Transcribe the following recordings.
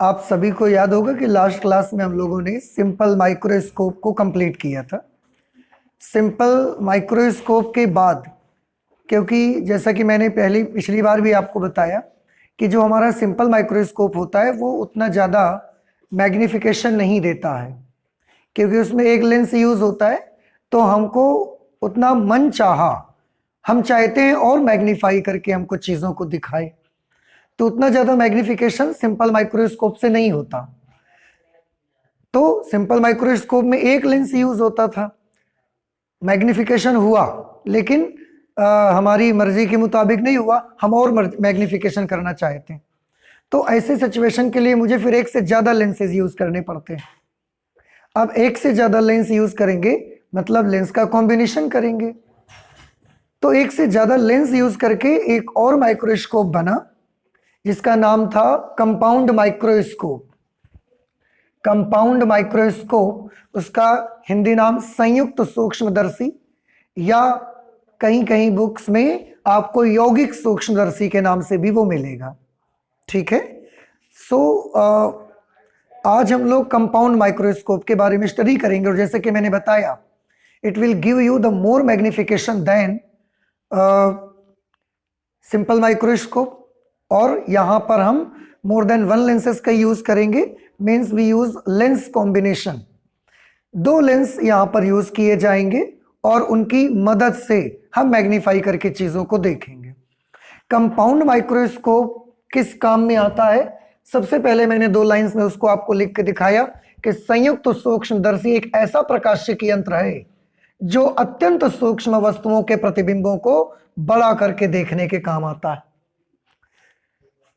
आप सभी को याद होगा कि लास्ट क्लास में हम लोगों ने सिंपल माइक्रोस्कोप को कंप्लीट किया था। सिंपल माइक्रोस्कोप के बाद, क्योंकि जैसा कि मैंने पिछली बार भी आपको बताया कि जो हमारा सिंपल माइक्रोस्कोप होता है वो उतना ज़्यादा मैग्नीफिकेशन नहीं देता है, क्योंकि उसमें एक लेंस यूज़ होता है। तो हमको उतना मन चाहा, हम चाहते हैं और मैग्नीफाई करके हमको चीज़ों को दिखाए, तो उतना ज़्यादा मैग्नीफिकेशन सिंपल माइक्रोस्कोप से नहीं होता। तो सिंपल माइक्रोस्कोप में एक लेंस यूज़ होता था, मैग्नीफिकेशन हुआ, लेकिन हमारी मर्जी के मुताबिक नहीं हुआ, हम और मैग्नीफिकेशन करना चाहते हैं। तो ऐसे सिचुएशन के लिए मुझे फिर एक से ज़्यादा लेंसेज यूज़ करने पड़ते हैं। अब एक से ज़्यादा लेंस यूज़ करेंगे मतलब लेंस का कॉम्बिनेशन करेंगे। तो एक से ज़्यादा लेंस यूज़ करके एक और माइक्रोस्कोप बना जिसका नाम था कंपाउंड माइक्रोस्कोप। कंपाउंड माइक्रोस्कोप, उसका हिंदी नाम संयुक्त सूक्ष्मदर्शी, या कहीं कहीं बुक्स में आपको यौगिक सूक्ष्मदर्शी के नाम से भी वो मिलेगा। ठीक है। आज हम लोग कंपाउंड माइक्रोस्कोप के बारे में स्टडी करेंगे, और जैसे कि मैंने बताया, it will give you the more magnification than simple microscope. और यहाँ पर हम मोर देन वन लेंसेज का यूज करेंगे, means we use lens combination. दो लेंस यहाँ पर यूज किए जाएंगे और उनकी मदद से हम मैग्नीफाई करके चीजों को देखेंगे। कंपाउंड माइक्रोस्कोप किस काम में आता है? सबसे पहले मैंने दो लाइंस में उसको आपको लिख के दिखाया कि संयुक्त सूक्ष्मदर्शी एक ऐसा प्रकाशिक यंत्र है जो अत्यंत सूक्ष्म वस्तुओं के प्रतिबिंबों को बड़ा करके देखने के काम आता है।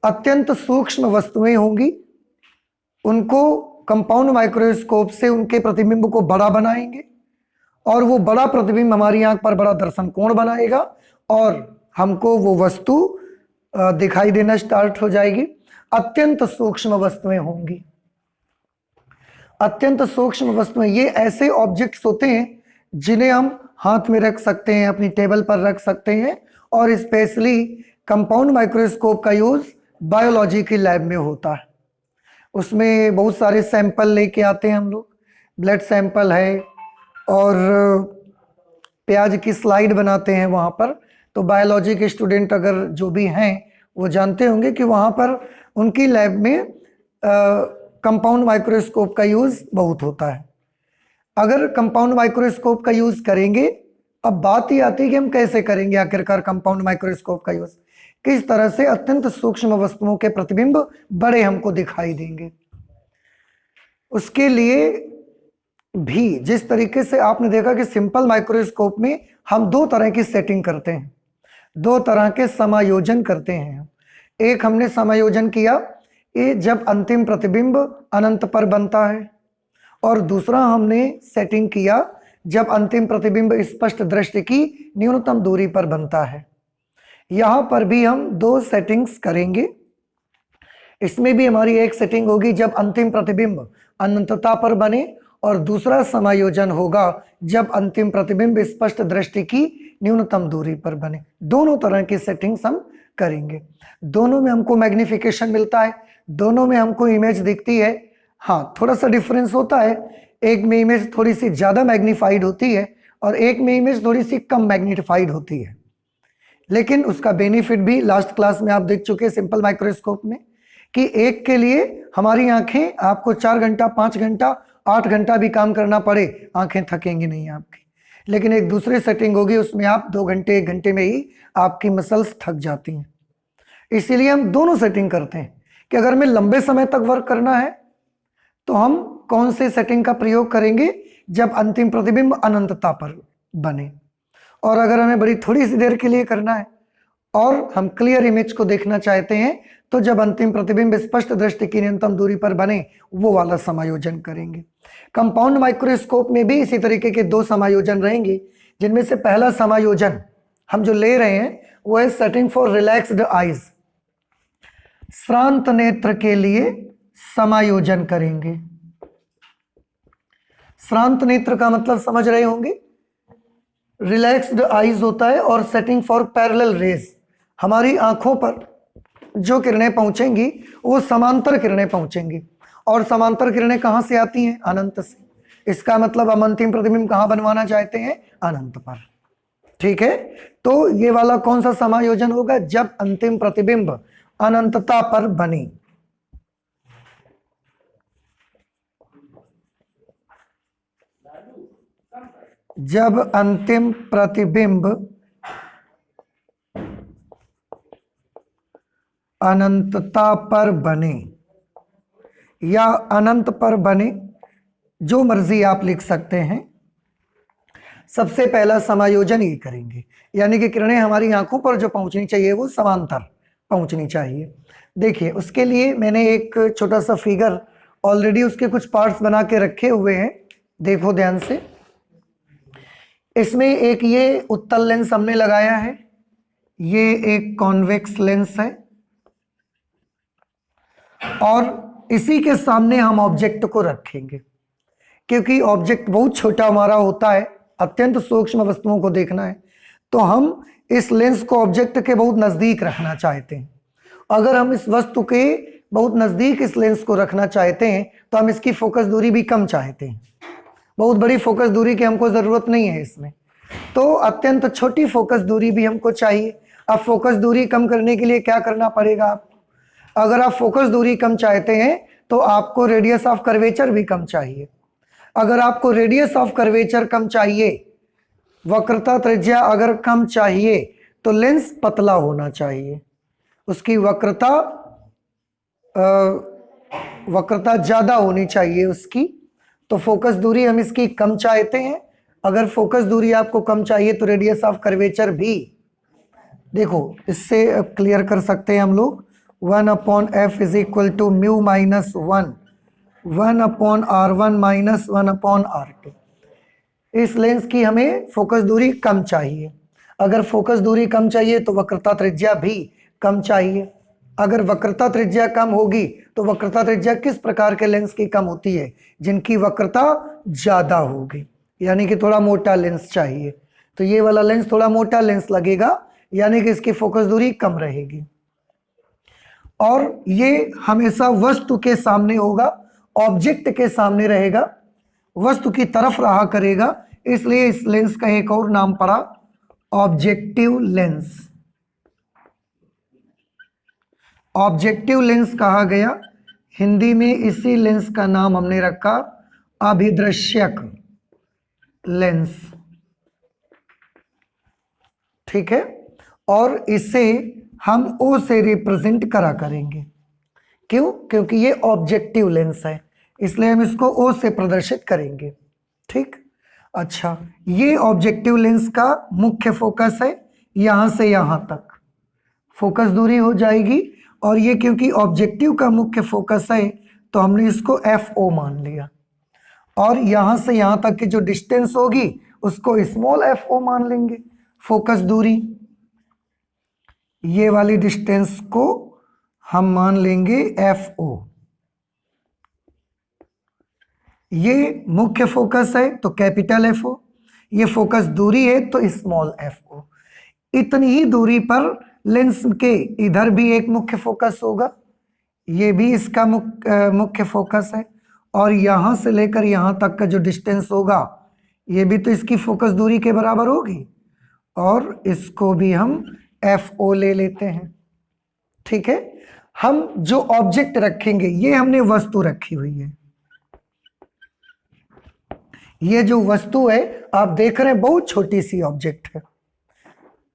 अत्यंत सूक्ष्म वस्तुएं होंगी, उनको कंपाउंड माइक्रोस्कोप से उनके प्रतिबिंब को बड़ा बनाएंगे, और वो बड़ा प्रतिबिंब हमारी आंख पर बड़ा दर्शन कोण बनाएगा और हमको वो वस्तु दिखाई देना स्टार्ट हो जाएगी। अत्यंत सूक्ष्म वस्तुएं होंगी। अत्यंत सूक्ष्म वस्तुएं ये ऐसे ऑब्जेक्ट्स होते हैं जिन्हें हम हाथ में रख सकते हैं, अपनी टेबल पर रख सकते हैं, और स्पेशली कंपाउंड माइक्रोस्कोप का यूज बायोलॉजी की लैब में होता है। उसमें बहुत सारे सैंपल लेके आते हैं हम लोग, ब्लड सैंपल है और प्याज की स्लाइड बनाते हैं वहाँ पर। तो बायोलॉजी के स्टूडेंट अगर जो भी हैं वो जानते होंगे कि वहाँ पर उनकी लैब में कंपाउंड माइक्रोस्कोप का यूज़ बहुत होता है। अगर कंपाउंड माइक्रोस्कोप का यूज़ करेंगे, अब बात ही आती है कि हम कैसे करेंगे आखिरकार कंपाउंड माइक्रोस्कोप का यूज़, किस तरह से अत्यंत सूक्ष्म वस्तुओं के प्रतिबिंब बड़े हमको दिखाई देंगे। उसके लिए भी जिस तरीके से आपने देखा कि सिंपल माइक्रोस्कोप में हम दो तरह की सेटिंग करते हैं, दो तरह के समायोजन करते हैं। एक हमने समायोजन किया ये जब अंतिम प्रतिबिंब अनंत पर बनता है, और दूसरा हमने सेटिंग किया जब अंतिम प्रतिबिंब स्पष्ट दृष्टि की न्यूनतम दूरी पर बनता है। यहां पर भी हम दो सेटिंग्स करेंगे। इसमें भी हमारी एक सेटिंग होगी जब अंतिम प्रतिबिंब अनंतता पर बने, और दूसरा समायोजन होगा जब अंतिम प्रतिबिंब स्पष्ट दृष्टि की न्यूनतम दूरी पर बने। दोनों तरह की सेटिंग्स हम करेंगे। दोनों में हमको मैग्नीफिकेशन मिलता है, दोनों में हमको इमेज दिखती है। हाँ, थोड़ा सा डिफरेंस होता है, एक में इमेज थोड़ी सी ज़्यादा मैग्नीफाइड होती है और एक में इमेज थोड़ी सी कम मैग्नीफाइड होती है, लेकिन उसका बेनिफिट भी लास्ट क्लास में आप देख चुके सिंपल माइक्रोस्कोप में, कि एक के लिए हमारी आंखें आपको 4 घंटा 5 घंटा 8 घंटा भी काम करना पड़े, आंखें थकेंगी नहीं आपकी। लेकिन एक दूसरी सेटिंग होगी, उसमें आप 2 घंटे 1 घंटे में ही आपकी मसल्स थक जाती हैं। इसीलिए हम दोनों सेटिंग करते हैं कि अगर हमें लंबे समय तक वर्क करना है तो हम कौन से सेटिंग का प्रयोग करेंगे, जब अंतिम प्रतिबिंब अनंतता पर बने। और अगर हमें बड़ी थोड़ी सी देर के लिए करना है और हम क्लियर इमेज को देखना चाहते हैं, तो जब अंतिम प्रतिबिंब स्पष्ट दृष्टि की न्यूनतम दूरी पर बने, वो वाला समायोजन करेंगे। कंपाउंड माइक्रोस्कोप में भी इसी तरीके के दो समायोजन रहेंगे, जिनमें से पहला समायोजन हम जो ले रहे हैं वो है सेटिंग फॉर रिलैक्स्ड आईज। श्रांत नेत्र के लिए समायोजन करेंगे। श्रांत नेत्र का मतलब समझ रहे होंगे, रिलैक्स्ड आईज होता है, और सेटिंग फॉर पैरेलल रेज, हमारी आंखों पर जो किरणें पहुंचेंगी वो समांतर किरणें पहुंचेंगी, और समांतर किरणें कहां से आती हैं? अनंत से। इसका मतलब हम अंतिम प्रतिबिंब कहां बनवाना चाहते हैं? अनंत पर। ठीक है, तो ये वाला कौन सा समायोजन होगा? जब अंतिम प्रतिबिंब अनंतता पर बने। जब अंतिम प्रतिबिंब अनंतता पर बने या अनंत पर बने, जो मर्जी आप लिख सकते हैं। सबसे पहला समायोजन ये करेंगे, यानी कि किरणें हमारी आंखों पर जो पहुंचनी चाहिए वो समांतर पहुंचनी चाहिए। देखिए, उसके लिए मैंने एक छोटा सा फिगर ऑलरेडी उसके कुछ पार्ट्स बना के रखे हुए हैं, देखो ध्यान से। इसमें एक ये उत्तल लेंस हमने लगाया है, ये एक कॉन्वेक्स लेंस है, और इसी के सामने हम ऑब्जेक्ट को रखेंगे। क्योंकि ऑब्जेक्ट बहुत छोटा हमारा होता है, अत्यंत सूक्ष्म वस्तुओं को देखना है, तो हम इस लेंस को ऑब्जेक्ट के बहुत नजदीक रखना चाहते हैं। अगर हम इस वस्तु के बहुत नजदीक इस लेंस को रखना चाहते हैं तो हम इसकी फोकस दूरी भी कम चाहते हैं। बहुत बड़ी फोकस दूरी की हमको जरूरत नहीं है इसमें, तो अत्यंत छोटी फोकस दूरी भी हमको चाहिए। अब फोकस दूरी कम करने के लिए क्या करना पड़ेगा आपको? अगर आप फोकस दूरी कम चाहते हैं तो आपको रेडियस ऑफ कर्वेचर भी कम चाहिए। अगर आपको रेडियस ऑफ कर्वेचर कम चाहिए, वक्रता त्रिज्या अगर कम चाहिए, तो लेंस पतला होना चाहिए, उसकी वक्रता ज्यादा होनी चाहिए उसकी। तो फोकस दूरी हम इसकी कम चाहते हैं। अगर फोकस दूरी आपको कम चाहिए तो रेडियस ऑफ कर्वेचर भी, देखो इससे क्लियर कर सकते हैं हम लोग। 1/f is equal to mu minus 1/r1 minus 1/r2। इस लेंस की हमें फोकस दूरी कम चाहिए। अगर फोकस दूरी कम चाहिए तो वक्रता त्रिज्या भी कम चाहिए। अगर वक्रता त्रिज्या कम होगी तो वक्रता त्रिज्या किस प्रकार के लेंस की कम होती है? जिनकी वक्रता ज्यादा होगी, यानी कि थोड़ा मोटा लेंस चाहिए। तो ये वाला लेंस थोड़ा मोटा लेंस लगेगा, यानी कि इसकी फोकस दूरी कम रहेगी, और ये हमेशा वस्तु के सामने होगा, ऑब्जेक्ट के सामने रहेगा, वस्तु की तरफ रहा करेगा। इसलिए इस लेंस का एक और नाम पड़ा ऑब्जेक्टिव लेंस। ऑब्जेक्टिव लेंस कहा गया। हिंदी में इसी लेंस का नाम हमने रखा अभिदृश्यक लेंस। ठीक है, और इसे हम O से रिप्रेजेंट करा करेंगे। क्यों? क्योंकि ये ऑब्जेक्टिव लेंस है, इसलिए हम इसको O से प्रदर्शित करेंगे। ठीक, अच्छा, ये ऑब्जेक्टिव लेंस का मुख्य फोकस है, यहां से यहां तक फोकस दूरी हो जाएगी, और ये क्योंकि ऑब्जेक्टिव का मुख्य फोकस है तो हमने इसको FO मान लिया, और यहां से यहां तक की जो डिस्टेंस होगी उसको स्मॉल FO मान लेंगे, फोकस दूरी। ये वाली डिस्टेंस को हम मान लेंगे FO। ये मुख्य फोकस है तो कैपिटल FO, ये फोकस दूरी है तो स्मॉल FO। इतनी ही दूरी पर लेंस के इधर भी एक मुख्य फोकस होगा, ये भी इसका मुख्य फोकस है, और यहां से लेकर यहां तक का जो डिस्टेंस होगा ये भी तो इसकी फोकस दूरी के बराबर होगी, और इसको भी हम FO ले लेते हैं। ठीक है, हम जो ऑब्जेक्ट रखेंगे, ये हमने वस्तु रखी हुई है, ये जो वस्तु है आप देख रहे हैं बहुत छोटी सी ऑब्जेक्ट है।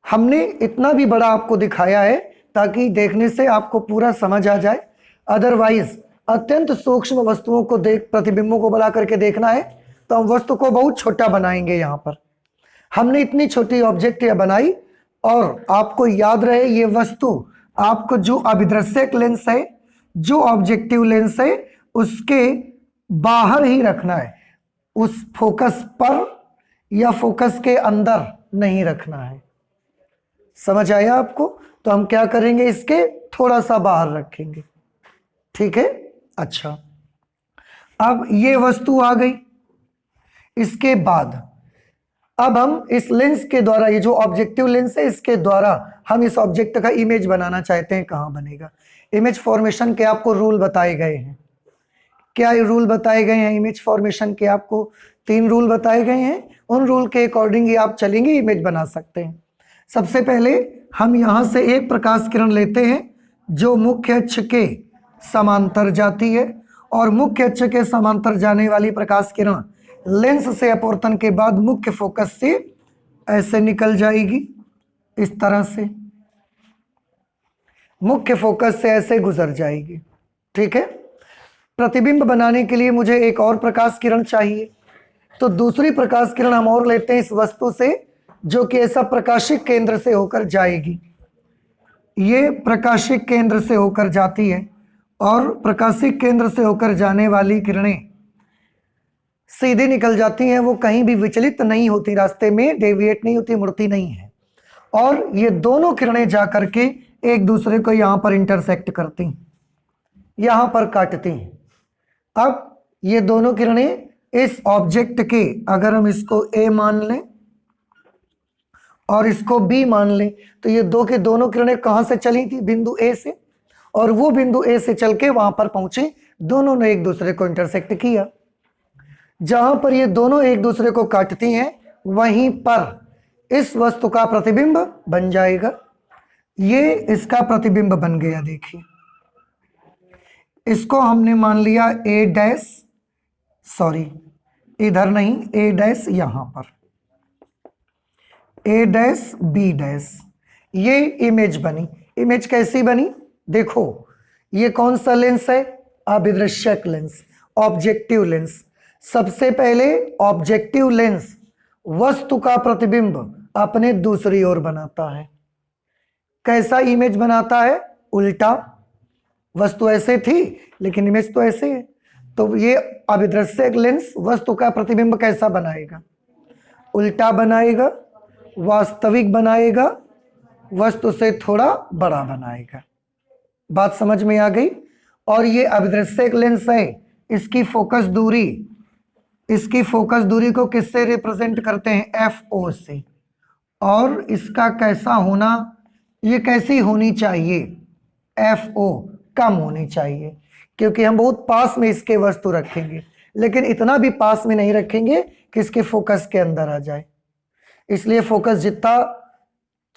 हमने इतना भी बड़ा आपको दिखाया है ताकि देखने से आपको पूरा समझ आ जाए। अदरवाइज अत्यंत सूक्ष्म वस्तुओं को प्रतिबिंबों को बना करके देखना है तो हम वस्तु को बहुत छोटा बनाएंगे। यहाँ पर हमने इतनी छोटी ऑब्जेक्ट यह बनाई, और आपको याद रहे ये वस्तु आपको जो अभिदृश्यक लेंस है, जो ऑब्जेक्टिव लेंस है, उसके बाहर ही रखना है, उस फोकस पर या फोकस के अंदर नहीं रखना है। समझ आया आपको? तो हम क्या करेंगे, इसके थोड़ा सा बाहर रखेंगे। ठीक है, अच्छा, अब ये वस्तु आ गई। इसके बाद अब हम इस लेंस के द्वारा, ये जो ऑब्जेक्टिव लेंस है इसके द्वारा हम इस ऑब्जेक्ट का इमेज बनाना चाहते हैं। कहाँ बनेगा? इमेज फॉर्मेशन के आपको रूल बताए गए हैं। क्या रूल बताए गए हैं इमेज फॉर्मेशन के? आपको 3 रूल बताए गए हैं। उन रूल के अकॉर्डिंग ही आप चलेंगे, इमेज बना सकते हैं। सबसे पहले हम यहाँ से एक प्रकाश किरण लेते हैं जो मुख्य अक्ष के समांतर जाती है, और मुख्य अक्ष के समांतर जाने वाली प्रकाश किरण लेंस से अपवर्तन के बाद मुख्य फोकस से ऐसे निकल जाएगी, इस तरह से मुख्य फोकस से ऐसे गुजर जाएगी। ठीक है। प्रतिबिंब बनाने के लिए मुझे एक और प्रकाश किरण चाहिए, तो दूसरी प्रकाश किरण हम और लेते हैं इस वस्तु से जो कि ऐसा प्रकाशिक केंद्र से होकर जाएगी। ये प्रकाशिक केंद्र से होकर जाती है, और प्रकाशिक केंद्र से होकर जाने वाली किरणें सीधी निकल जाती हैं, वो कहीं भी विचलित नहीं होती, रास्ते में डेविएट नहीं होती, मुड़ती नहीं है। और ये दोनों किरणें जा करके एक दूसरे को यहाँ पर इंटरसेक्ट करती हैं, यहाँ पर काटती हैं। अब ये दोनों किरणें इस ऑब्जेक्ट के, अगर हम इसको ए मान लें और इसको बी मान लें, तो ये दो के दोनों किरणें कहाँ से चली थी? बिंदु ए से, और वो बिंदु ए से चल के वहां पर पहुंचे, दोनों ने एक दूसरे को इंटरसेक्ट किया। जहां पर ये दोनों एक दूसरे को काटती हैं वहीं पर इस वस्तु का प्रतिबिंब बन जाएगा। ये इसका प्रतिबिंब बन गया। देखिए, इसको हमने मान लिया ए डैश, सॉरी इधर नहीं, ए डैश यहां पर, ए डैश बी डैश, ये इमेज बनी। इमेज कैसी बनी? देखो, ये कौन सा लेंस है? अभिदृश्यक लेंस, ऑब्जेक्टिव लेंस। सबसे पहले ऑब्जेक्टिव लेंस वस्तु का प्रतिबिंब अपने दूसरी ओर बनाता है। कैसा इमेज बनाता है? उल्टा। वस्तु ऐसे थी लेकिन इमेज तो ऐसे है, तो ये अभिदृश्यक लेंस वस्तु का प्रतिबिंब कैसा बनाएगा? उल्टा बनाएगा, वास्तविक बनाएगा, वस्तु से थोड़ा बड़ा बनाएगा। बात समझ में आ गई? और ये अभिदृश्यक लेंस है, इसकी फोकस दूरी, इसकी फोकस दूरी को किससे रिप्रेजेंट करते हैं? FO से। और इसका कैसा होना, ये कैसी होनी चाहिए? FO कम होनी चाहिए, क्योंकि हम बहुत पास में इसके वस्तु रखेंगे, लेकिन इतना भी पास में नहीं रखेंगे कि इसके फोकस के अंदर आ जाए। इसलिए फोकस जितना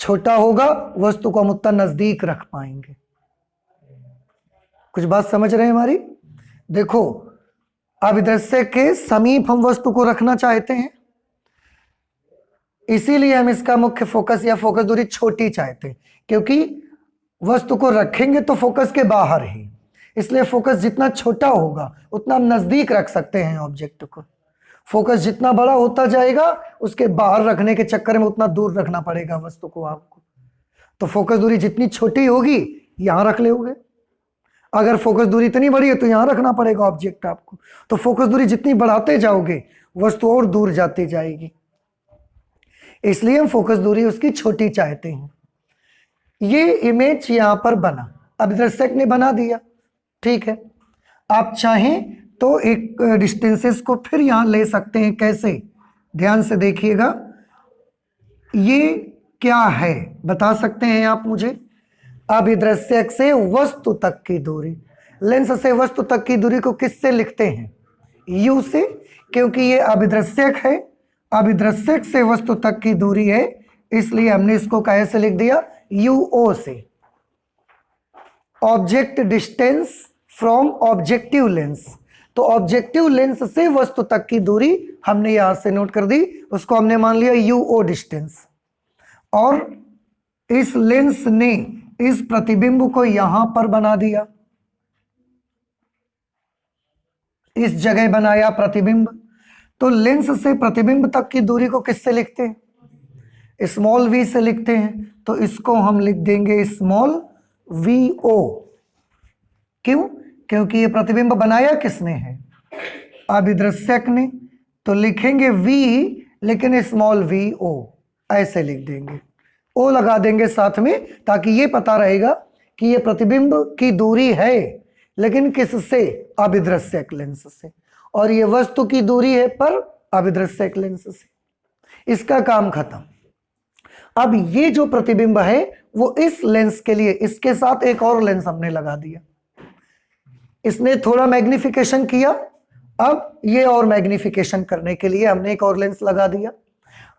छोटा होगा वस्तु को हम उतना नजदीक रख पाएंगे। कुछ बात समझ रहे हैं हमारी? देखो, अभिदृश्यक के समीप हम वस्तु को रखना चाहते हैं, इसीलिए हम इसका मुख्य फोकस या फोकस दूरी छोटी चाहते हैं, क्योंकि वस्तु को रखेंगे तो फोकस के बाहर ही, इसलिए फोकस जितना छोटा होगा उतना नजदीक रख सकते हैं ऑब्जेक्ट को। फोकस जितना बड़ा होता जाएगा उसके बाहर रखने के चक्कर में उतना दूर रखना पड़ेगा वस्तु को आपको। तो फोकस दूरी जितनी छोटी होगी यहां रख लोगे, अगर फोकस दूरी इतनी बड़ी है तो यहां रखना पड़ेगा ऑब्जेक्ट आपको। तो फोकस दूरी जितनी बढ़ाते जाओगे वस्तु और दूर जाती जाएगी, इसलिए हम फोकस दूरी उसकी छोटी चाहते हैं। ये इमेज यहां पर बना, अभिदर्शक ने बना दिया, ठीक है। आप चाहें तो एक डिस्टेंसेस को फिर यहां ले सकते हैं। कैसे? ध्यान से देखिएगा, ये क्या है बता सकते हैं आप मुझे? अभिदृश्यक से वस्तु तक की दूरी, लेंस से वस्तु तक की दूरी को किससे लिखते हैं? U से, क्योंकि ये अभिदृश्यक है, अभिदृश्यक से वस्तु तक की दूरी है, इसलिए हमने इसको कैसे लिख दिया? UO से। Object distance from objective lens, तो ऑब्जेक्टिव लेंस से वस्तु तक की दूरी हमने यहां से नोट कर दी, उसको हमने मान लिया UO डिस्टेंस। और इस लेंस ने इस प्रतिबिंब को यहां पर बना दिया, इस जगह बनाया प्रतिबिंब। तो लेंस से प्रतिबिंब तक की दूरी को किससे लिखते हैं? स्मॉल v से लिखते हैं, तो इसको हम लिख देंगे स्मॉल VO। क्यों? क्योंकि ये प्रतिबिंब बनाया किसने है? अभिदृश्यक ने। तो लिखेंगे V लेकिन स्मॉल VO ऐसे लिख देंगे, O लगा देंगे साथ में, ताकि ये पता रहेगा कि ये प्रतिबिंब की दूरी है, लेकिन किससे? अभिदृश्यक लेंस से। और ये वस्तु की दूरी है पर अभिदृश्यक लेंस से। इसका काम खत्म। अब ये जो प्रतिबिंब है वो इस लेंस के लिए इसके साथ एक और लेंस हमने लगा दिया, इसने थोड़ा मैग्निफिकेशन किया, अब ये और मैग्निफिकेशन करने के लिए हमने एक और लेंस लगा दिया।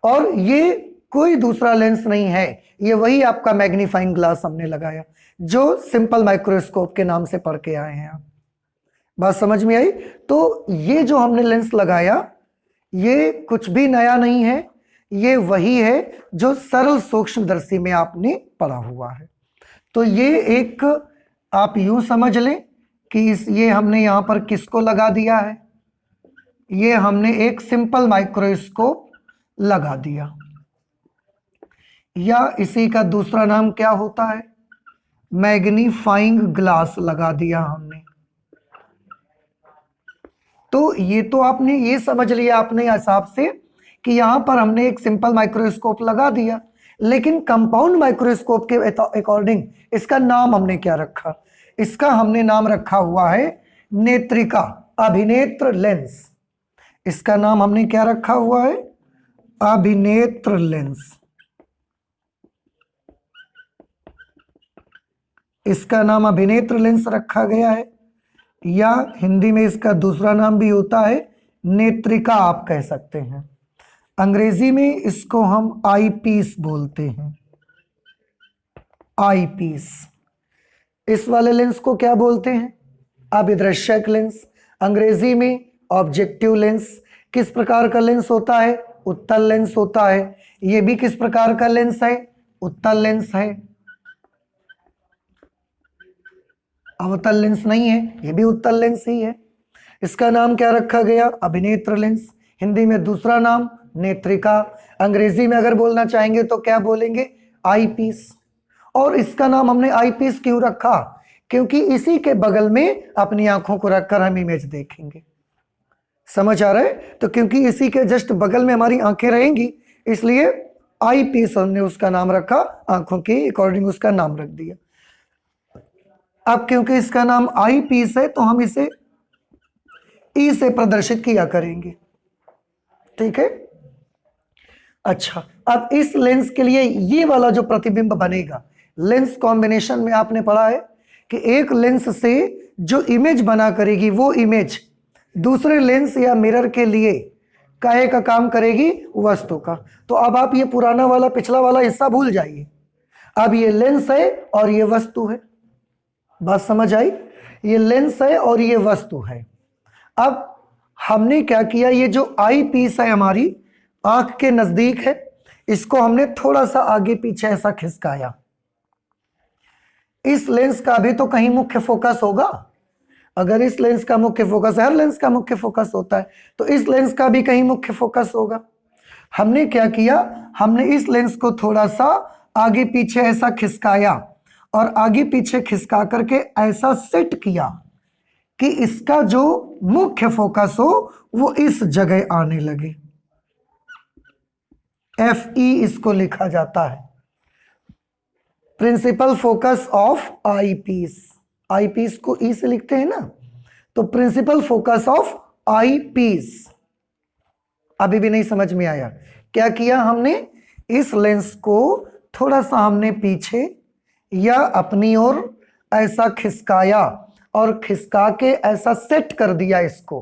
और ये कोई दूसरा लेंस नहीं है, ये वही आपका मैग्नीफाइंग ग्लास हमने लगाया जो सिंपल माइक्रोस्कोप के नाम से पढ़ के आए हैं आप। बात समझ में आई? तो ये जो हमने लेंस लगाया ये कुछ भी नया नहीं है, ये वही है जो सरल सूक्ष्मदर्शी में आपने पढ़ा हुआ है। तो ये एक आप यूं समझ लें कि ये हमने यहां पर किसको लगा दिया है, ये हमने एक सिंपल माइक्रोस्कोप लगा दिया, या इसी का दूसरा नाम क्या होता है, मैग्नीफाइंग ग्लास लगा दिया हमने। तो ये तो आपने ये समझ लिया अपने हिसाब से कि यहां पर हमने एक सिंपल माइक्रोस्कोप लगा दिया, लेकिन कंपाउंड माइक्रोस्कोप के अकॉर्डिंग इसका नाम हमने क्या रखा, इसका हमने नाम रखा हुआ है नेत्रिका, अभिनेत्र लेंस। इसका नाम हमने क्या रखा हुआ है, अभिनेत्र लेंस। इसका नाम अभिनेत्र लेंस रखा गया है, या हिंदी में इसका दूसरा नाम भी होता है नेत्रिका, आप कह सकते हैं। अंग्रेजी में इसको हम आई पीस बोलते हैं, आई पीस। इस वाले लेंस को क्या बोलते हैं, अभिदृश्यक लेंस, अंग्रेजी में ऑब्जेक्टिव लेंस। किस प्रकार का लेंस होता है, उत्तल लेंस होता है। ये भी किस प्रकार का लेंस है, उत्तल लेंस है, अवतल लेंस नहीं है, ये भी उत्तल लेंस ही है। इसका नाम क्या रखा गया, अभिनेत्र लेंस। हिंदी में दूसरा नाम नेत्रिका, अंग्रेजी में अगर बोलना चाहेंगे तो क्या बोलेंगे, आई पीस। और इसका नाम हमने आई पीस क्यों रखा, क्योंकि इसी के बगल में अपनी आंखों को रखकर हम इमेज देखेंगे। समझ आ रहा है? तो क्योंकि इसी के जस्ट बगल में हमारी आंखें रहेंगी, इसलिए आई पीस हमने उसका नाम रखा, आंखों के अकॉर्डिंग उसका नाम रख दिया। अब क्योंकि इसका नाम आई पीस है तो हम इसे ई से प्रदर्शित किया करेंगे, ठीक है। अच्छा, अब इस लेंस के लिए ये वाला जो प्रतिबिंब बनेगा, लेंस कॉम्बिनेशन में आपने पढ़ा है कि एक लेंस से जो इमेज बना करेगी वो इमेज दूसरे लेंस या मिरर के लिए काहे का काम करेगी, वस्तु का। तो अब आप ये पुराना वाला पिछला वाला हिस्सा भूल जाइए, अब ये लेंस है और ये वस्तु है। बात समझ आई? ये लेंस है और ये वस्तु है। अब हमने क्या किया, ये जो आई पीस है हमारी आंख के नजदीक है, इसको हमने थोड़ा सा आगे पीछे ऐसा खिसकाया। इस लेंस का भी तो कहीं मुख्य फोकस होगा, अगर इस लेंस का मुख्य फोकस, हर लेंस का मुख्य फोकस होता है, तो इस लेंस का भी कहीं मुख्य फोकस होगा। हमने क्या किया, हमने इस लेंस को थोड़ा सा आगे पीछे ऐसा खिसकाया और आगे पीछे खिसका करके ऐसा सेट किया कि इसका जो मुख्य फोकस हो वो इस जगह आने लगे। FE इसको लिखा जाता है, principal focus of eyepiece. Eyepiece को ई से लिखते हैं ना, तो principal focus of eyepiece. अभी भी नहीं समझ में आया? क्या किया हमने, इस लेंस को थोड़ा सा हमने पीछे या अपनी ओर ऐसा खिसकाया और खिसका के ऐसा सेट कर दिया इसको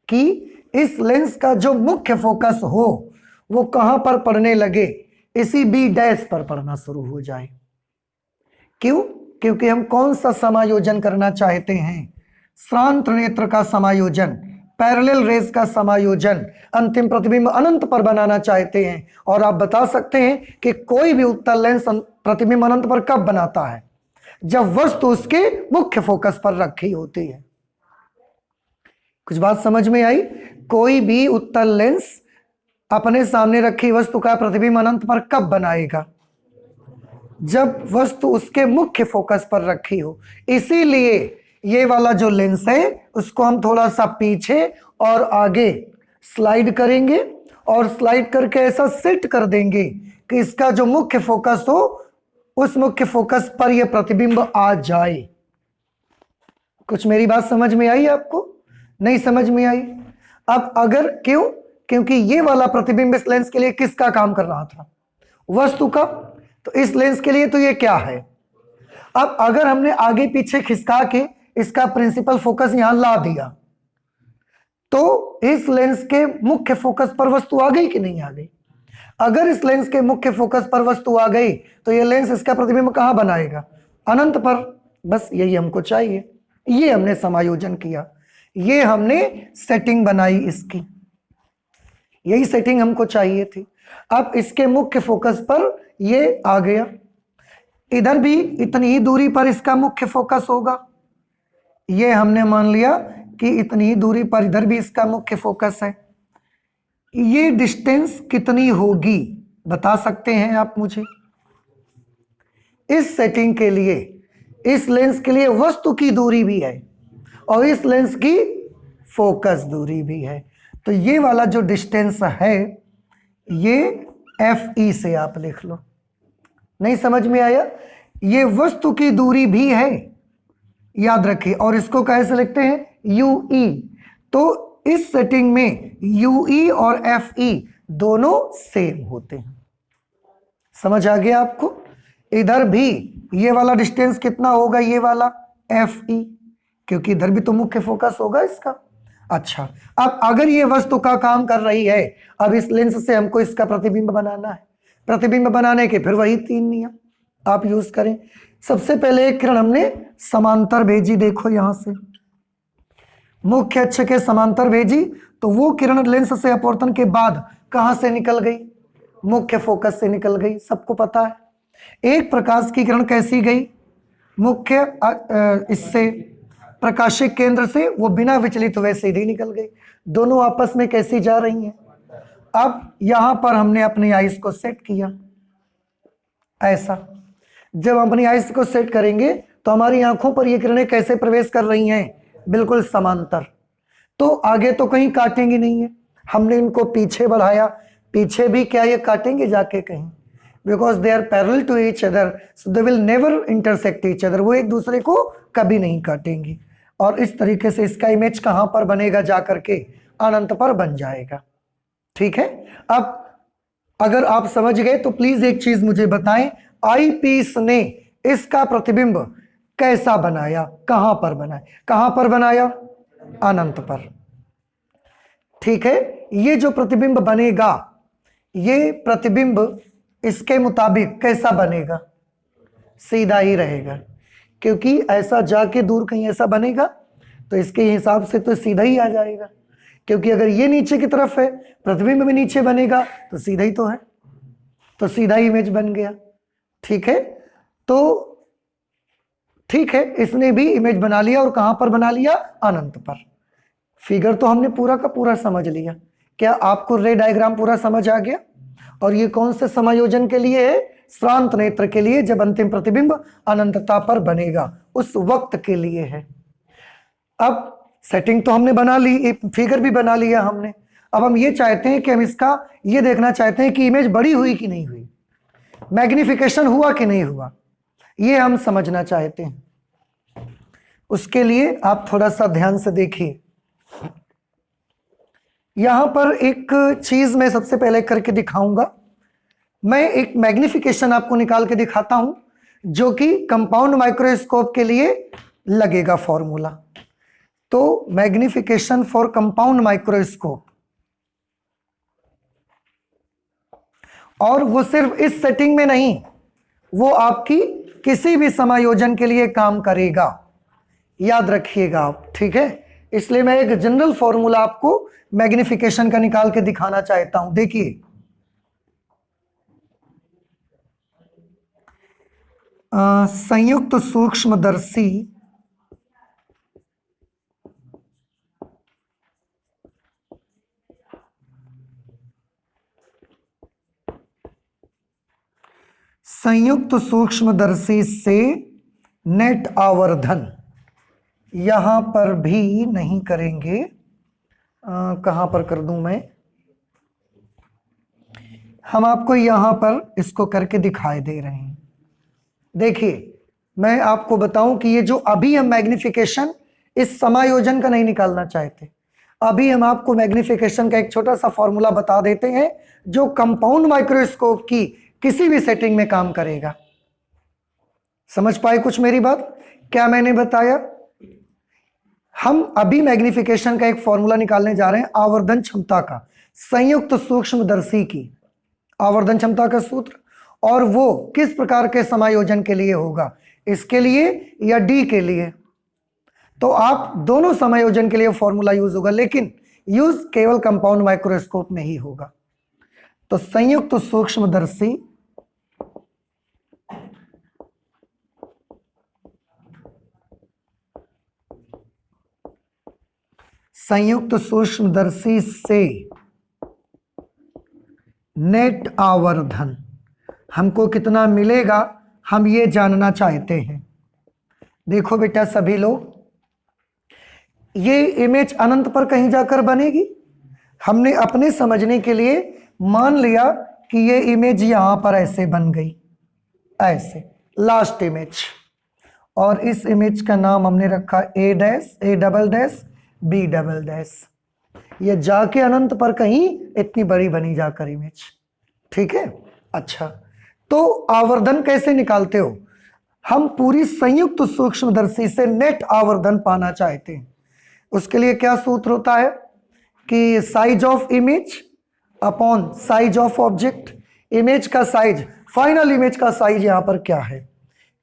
कि इस लेंस का जो मुख्य फोकस हो वो कहां पर पड़ने लगे, इसी बी डैश पर पड़ना शुरू हो जाए। क्यों? क्योंकि हम कौन सा समायोजन करना चाहते हैं, श्रांत नेत्र का समायोजन, पैरेलल रेज का समायोजन, अंतिम प्रतिबिंब अनंत पर बनाना चाहते हैं। और आप बता सकते हैं कि कोई भी उत्तल लेंस प्रतिबिंब अनंत पर कब बनाता है, जब वस्तु उसके मुख्य फोकस पर रखी होती है। कुछ बात समझ में आई? कोई भी उत्तल लेंस अपने सामने रखी वस्तु का प्रतिबिंब अनंत पर कब बनाएगा, जब वस्तु उसके मुख्य फोकस पर रखी हो। इसीलिए ये वाला जो लेंस है उसको हम थोड़ा सा पीछे और आगे स्लाइड करेंगे और स्लाइड करके ऐसा सेट कर देंगे कि इसका जो मुख्य फोकस हो उस मुख्य फोकस पर यह प्रतिबिंब आ जाए। कुछ मेरी बात समझ में आई आपको? नहीं समझ में आई? अब अगर क्यों, क्योंकि ये वाला प्रतिबिंब इस लेंस के लिए किसका काम कर रहा था? वस्तु का। तो इस लेंस के लिए तो ये क्या है? अब अगर हमने आगे पीछे खिसका के इसका प्रिंसिपल फोकस यहां ला दिया तो इस लेंस के मुख्य फोकस पर वस्तु आ गई कि नहीं आ गई? अगर इस लेंस के मुख्य फोकस पर वस्तु आ गई तो ये लेंस इसका प्रतिबिंब कहां बनाएगा? अनंत पर। बस यही हमको चाहिए, ये हमने समायोजन किया, ये हमने सेटिंग बनाई इसकी, यही सेटिंग हमको चाहिए थी। अब इसके मुख्य फोकस पर ये आ गया, इधर भी इतनी ही दूरी पर इसका मुख्य फोकस होगा, ये हमने मान लिया कि इतनी ही दूरी पर इधर भी इसका मुख्य फोकस है। ये डिस्टेंस कितनी होगी बता सकते हैं आप मुझे? इस सेटिंग के लिए इस लेंस के लिए वस्तु की दूरी भी है और इस लेंस की फोकस दूरी भी है। तो ये वाला जो डिस्टेंस है ये FE से आप लिख लो। नहीं समझ में आया? ये वस्तु की दूरी भी है, याद रखिए, और इसको कैसे लिखते हैं? UE। तो इस सेटिंग में UE और FE दोनों सेम होते हैं। समझ आ गया आपको? इधर भी ये वाला डिस्टेंस कितना होगा? ये वाला FE, क्योंकि इधर भी तो मुख्य फोकस होगा इसका। अच्छा, अब अगर ये वस्तु का काम कर रही है, अब इस लेंस से हमको इसका प्रतिबिंब बनाना है। प्रतिबिंब बनाने के फिर वही 3 नियम आप यूज करें। सबसे पहले एक किरण हमने समांतर भेजी, देखो यहां से मुख्य अक्ष के समांतर भेजी, तो वो किरण लेंस से अपवर्तन के बाद कहां से निकल गई? मुख्य फोकस से निकल गई, सबको पता है। एक प्रकाश की किरण कैसी गई? मुख्य इससे प्रकाशिक केंद्र से वो बिना विचलित हुए सीधी निकल गई। दोनों आपस में कैसी जा रही हैं? अब यहां पर हमने अपनी आइस को सेट किया, ऐसा। जब हम अपनी आइस को सेट करेंगे तो हमारी आंखों पर ये किरणें कैसे प्रवेश कर रही हैं? बिल्कुल समांतर। तो आगे तो कहीं काटेंगी नहीं है, हमने इनको पीछे बढ़ाया, पीछे भी क्या ये काटेंगे जाके कहीं? Because they are parallel to each other, so they will never intersect each other, वो एक दूसरे को कभी नहीं काटेंगी। और इस तरीके से इसका इमेज कहां पर बनेगा? जाकर के अनंत पर बन जाएगा। ठीक है, अब अगर आप समझ गए तो प्लीज एक चीज मुझे बताएं, आईपीस ने इसका प्रतिबिंब कैसा बनाया? कहां पर बनाया? कहां पर बनाया? अनंत पर। ठीक है, ये जो प्रतिबिंब बनेगा, ये प्रतिबिंब इसके मुताबिक कैसा बनेगा? सीधा ही रहेगा, क्योंकि ऐसा जाके दूर कहीं ऐसा बनेगा तो इसके हिसाब से तो सीधा ही आ जाएगा, क्योंकि अगर ये नीचे की तरफ है, प्रतिबिंब भी नीचे बनेगा तो सीधा ही तो है, तो सीधा ही इमेज बन गया। ठीक है, तो ठीक है, इसने भी इमेज बना लिया, और कहां पर बना लिया? अनंत पर। फिगर तो हमने पूरा का पूरा समझ लिया। क्या आपको रे डायग्राम पूरा समझ आ गया? और ये कौन से समायोजन के लिए है? श्रांत नेत्र के लिए, जब अंतिम प्रतिबिंब अनंतता पर बनेगा उस वक्त के लिए है। अब सेटिंग तो हमने बना ली, फिगर भी बना लिया हमने। अब हम ये चाहते हैं कि हम इसका ये देखना चाहते हैं कि इमेज बड़ी हुई कि नहीं हुई, मैग्निफिकेशन हुआ कि नहीं हुआ, ये हम समझना चाहते हैं। उसके लिए आप थोड़ा सा ध्यान से देखिए, यहां पर एक चीज मैं सबसे पहले करके दिखाऊंगा। मैं एक मैग्निफिकेशन आपको निकाल के दिखाता हूं, जो कि कंपाउंड माइक्रोस्कोप के लिए लगेगा फॉर्मूला। तो मैग्निफिकेशन फॉर कंपाउंड माइक्रोस्कोप, और वो सिर्फ इस सेटिंग में नहीं, वो आपकी किसी भी समायोजन के लिए काम करेगा, याद रखिएगा आप। ठीक है, इसलिए मैं एक जनरल फॉर्मूला आपको मैग्निफिकेशन का निकाल के दिखाना चाहता हूं। देखिए, संयुक्त सूक्ष्मदर्शी से नेट आवर्धन यहां पर भी नहीं करेंगे। कहां पर कर दूं मैं? हम आपको यहां पर इसको करके दिखाई दे रहे हैं। देखिए, मैं आपको बताऊं कि ये जो अभी हम मैग्निफिकेशन इस समायोजन का नहीं निकालना चाहते, अभी हम आपको मैग्निफिकेशन का एक छोटा सा फॉर्मूला बता देते हैं जो कंपाउंड माइक्रोस्कोप की किसी भी सेटिंग में काम करेगा। समझ पाए कुछ मेरी बात? क्या मैंने बताया? हम अभी मैग्निफिकेशन का एक फॉर्मूला निकालने जा रहे हैं आवर्धन क्षमता का, संयुक्त सूक्ष्मदर्शी की आवर्धन क्षमता का सूत्र, और वो किस प्रकार के समायोजन के लिए होगा, इसके लिए या डी के लिए। तो आप दोनों समायोजन के लिए फॉर्मूला यूज होगा, लेकिन यूज केवल कंपाउंड माइक्रोस्कोप में ही होगा। तो संयुक्त सूक्ष्मदर्शी से नेट आवर्धन हमको कितना मिलेगा, हम ये जानना चाहते हैं। देखो बेटा सभी लोग, ये इमेज अनंत पर कहीं जाकर बनेगी। हमने अपने समझने के लिए मान लिया कि ये इमेज यहां पर ऐसे बन गई, ऐसे लास्ट इमेज, और इस इमेज का नाम हमने रखा A dash, A double dash, B double dash. ये जाके अनंत पर कहीं इतनी बड़ी बनी जाकर इमेज, ठीक है। अच्छा, तो आवर्धन कैसे निकालते हो? हम पूरी संयुक्त सूक्ष्मदर्शी से नेट आवर्धन पाना चाहते हैं। उसके लिए क्या सूत्र होता है कि size of image upon size of object. Image का साइज, फाइनल इमेज का साइज यहां पर क्या है,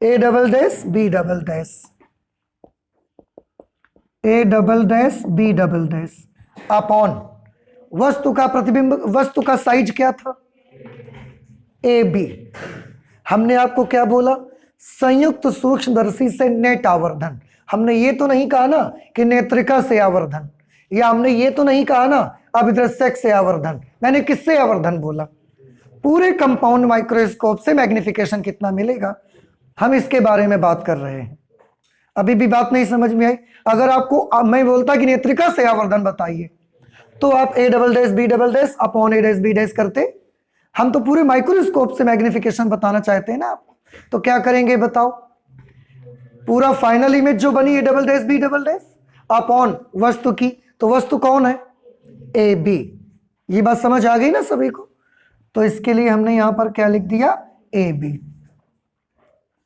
A double dash B double dash, A double dash B double dash upon वस्तु का प्रतिबिंब, वस्तु का साइज क्या था, ए बी। हमने आपको क्या बोला, संयुक्त सूक्ष्मदर्शी से नेट आवर्धन। हमने ये तो नहीं कहा ना कि नेत्रिका से आवर्धन, या हमने ये तो नहीं कहा ना अभिदृश्यक से आवर्धन। मैंने किससे आवर्धन बोला? पूरे कंपाउंड माइक्रोस्कोप से मैग्निफिकेशन कितना मिलेगा, हम इसके बारे में बात कर रहे हैं। अभी भी बात नहीं समझ में आई? अगर आपको मैं बोलता कि नेत्रिका से आवर्धन बताइए, तो आप A double dash B double dash upon A dash B dash करते। हम तो पूरे माइक्रोस्कोप से मैग्निफिकेशन बताना चाहते हैं ना आपको, तो क्या करेंगे बताओ? पूरा फाइनल इमेज जो बनी A double dash B double dash upon वस्तु की, तो वस्तु कौन है, ए बी। ये बात समझ आ गई ना सभी को? तो इसके लिए हमने यहां पर क्या लिख दिया, ए बी,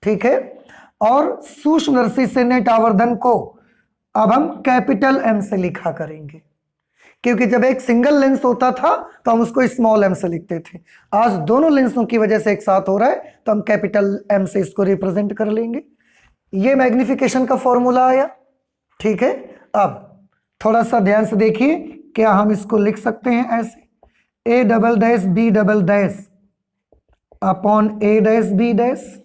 ठीक है। और सूक्ष्मदर्शी से नेट आवर्धन को अब हम कैपिटल एम से लिखा करेंगे, क्योंकि जब एक सिंगल लेंस होता था तो हम उसको स्मॉल एम से लिखते थे। आज दोनों लेंसों की वजह से एक साथ हो रहा है, तो हम कैपिटल एम से इसको रिप्रेजेंट कर लेंगे। ये मैग्निफिकेशन का फॉर्मूला आया, ठीक है। अब थोड़ा सा ध्यान से देखिए, क्या हम इसको लिख सकते हैं ऐसे, A double dash B double dash upon A dash B dash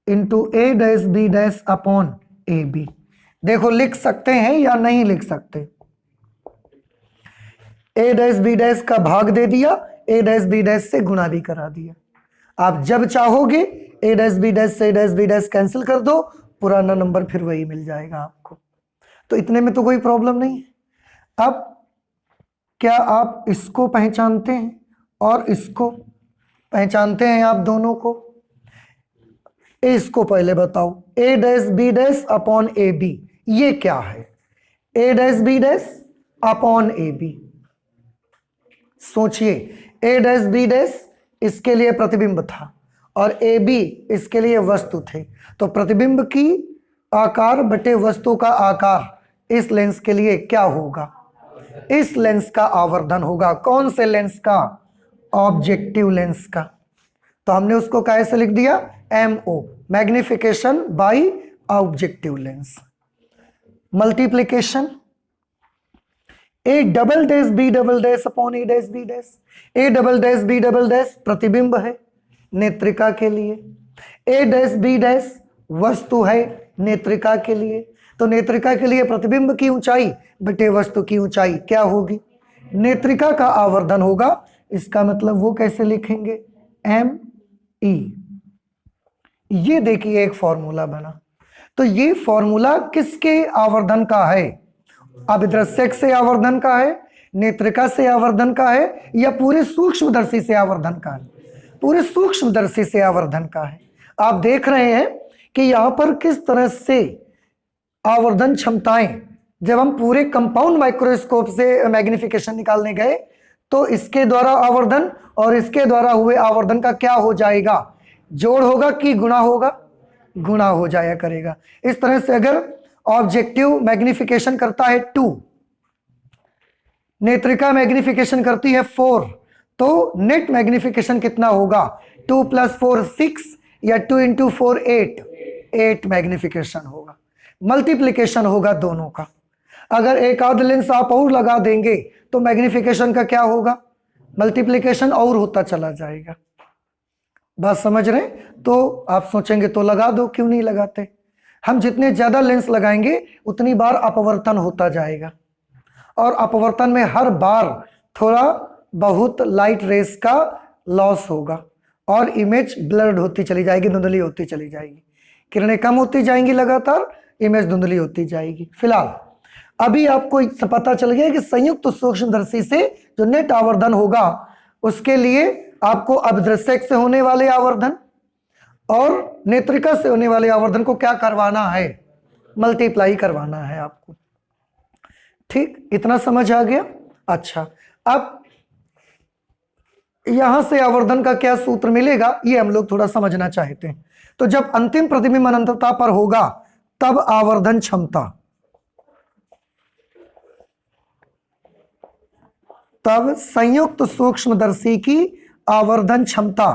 into A dash B dash upon A B. देखो लिख सकते हैं या नहीं लिख सकते? ए डैश बी डैश का भाग दे दिया, ए डैश बी डैश से गुणा भी करा दिया। आप जब चाहोगे ए डैश बी डैश से ए डैश बी डैश कैंसिल कर दो, पुराना नंबर फिर वही मिल जाएगा आपको। तो इतने में तो कोई प्रॉब्लम नहीं है। अब क्या आप इसको पहचानते हैं और इसको पहचानते हैं? आप दोनों को, इसको पहले बताओ, A dash B dash upon A B, ये क्या है? A dash B dash upon A B. सोचिए, ए डैश बी डैश इसके लिए प्रतिबिंब था और ए बी इसके लिए वस्तु थे। तो प्रतिबिंब की आकार बटे वस्तु का आकार इस लेंस के लिए क्या होगा? इस लेंस का आवर्धन होगा। कौन से लेंस का? ऑब्जेक्टिव लेंस का। तो हमने उसको कैसे लिख दिया? MO, magnification by objective lens. Multiplication, A double dash B double dash upon A dash B dash. A double dash B double dash प्रतिबिंब है नेत्रिका के लिए, ए डैश बी डैश वस्तु है नेत्रिका के लिए। तो नेत्रिका के लिए प्रतिबिंब की ऊंचाई बटे वस्तु की ऊंचाई क्या होगी? नेत्रिका का आवर्धन होगा। इसका मतलब वो कैसे लिखेंगे? ME। ये देखिए एक फॉर्मूला बना। तो ये फॉर्मूला किसके आवर्धन का है? अभिदृश्यक से आवर्धन का है, नेत्रिका से आवर्धन का है, या पूरे सूक्ष्मदर्शी से आवर्धन का है? पूरे सूक्ष्मदर्शी से आवर्धन का है। आप देख रहे हैं कि यहां पर किस तरह से आवर्धन क्षमताएं जब हम पूरे कंपाउंड माइक्रोस्कोप से मैग्निफिकेशन निकालने गए तो इसके द्वारा आवर्धन और इसके द्वारा हुए आवर्धन का क्या हो जाएगा, जोड़ होगा कि गुणा होगा, गुणा हो जाया करेगा। इस तरह से अगर ऑब्जेक्टिव मैग्निफिकेशन करता है 2, नेत्रिका मैग्निफिकेशन करती है 4, तो नेट मैग्निफिकेशन कितना होगा, 2 + 4 6 या 2 × 4 8 मैग्निफिकेशन होगा, मल्टीप्लिकेशन होगा दोनों का। अगर एक आध लेंस आप और लगा देंगे तो मैग्निफिकेशन का क्या होगा, मल्टीप्लिकेशन और होता चला जाएगा। बात समझ रहे? तो आप सोचेंगे तो लगा दो, क्यों नहीं लगाते। हम जितने ज्यादा लेंस लगाएंगे उतनी बार अपवर्तन होता जाएगा, और अपवर्तन में हर बार थोड़ा बहुत लाइट रेस का लॉस होगा और इमेज ब्लर्ड होती चली जाएगी, धुंधली होती चली जाएगी, किरणें कम होती जाएंगी, लगातार इमेज धुंधली होती जाएगी। फिलहाल अभी आपको पता चल गया कि संयुक्त सूक्ष्मदर्शी से जो नेट आवर्धन होगा उसके लिए आपको अभिदृश्यक से होने वाले आवर्धन और नेत्रिका से होने वाले आवर्धन को क्या करवाना है, मल्टीप्लाई करवाना है आपको। ठीक, इतना समझ आ गया। अच्छा, अब यहां से आवर्धन का क्या सूत्र मिलेगा ये हम लोग थोड़ा समझना चाहते हैं। तो जब अंतिम प्रतिबिंब अनंतता पर होगा तब आवर्धन क्षमता, तब संयुक्त सूक्ष्मदर्शी की आवर्धन क्षमता,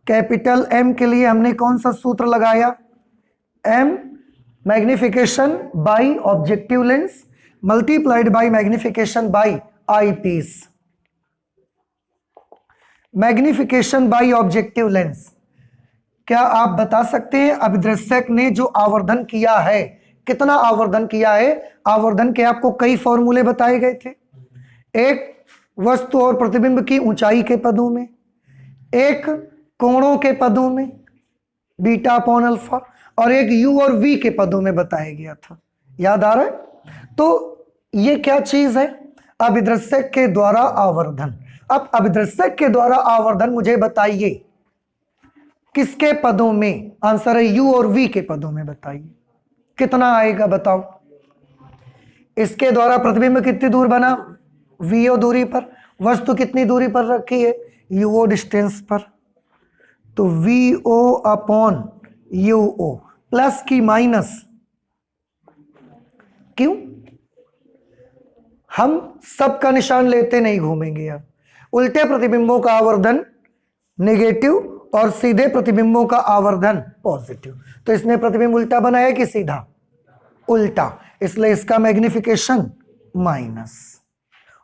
कैपिटल एम के लिए हमने कौन सा सूत्र लगाया, M magnification by objective lens multiplied by magnification by eyepiece. Magnification by objective lens, क्या आप बता सकते हैं अभिदृश्यक ने जो आवर्धन किया है कितना आवर्धन किया है? आवर्धन के आपको कई फॉर्मूले बताए गए थे, एक वस्तु और प्रतिबिंब की ऊंचाई के पदों में, एक कोणों के पदों में बीटा अपॉन अल्फा, और एक यू और वी के पदों में बताया गया था। याद आ रहा है? तो ये क्या चीज है, अभिदृश्यक के द्वारा आवर्धन। अब अभिदृश्यक के द्वारा आवर्धन मुझे बताइए किसके पदों में, आंसर है यू और वी के पदों में। बताइए कितना आएगा, बताओ। इसके द्वारा प्रतिबिंब कितनी दूर बना, वीओ दूरी पर, वस्तु कितनी दूरी पर रखी है, यूओ डिस्टेंस पर, तो वीओ अपॉन यूओ प्लस की माइनस, क्यों? हम सबका निशान लेते नहीं घूमेंगे यार। उल्टे प्रतिबिंबों का आवर्धन नेगेटिव और सीधे प्रतिबिंबों का आवर्धन पॉजिटिव, तो इसने प्रतिबिंब उल्टा बनाया कि सीधा, उल्टा, इसलिए इसका मैग्निफिकेशन माइनस।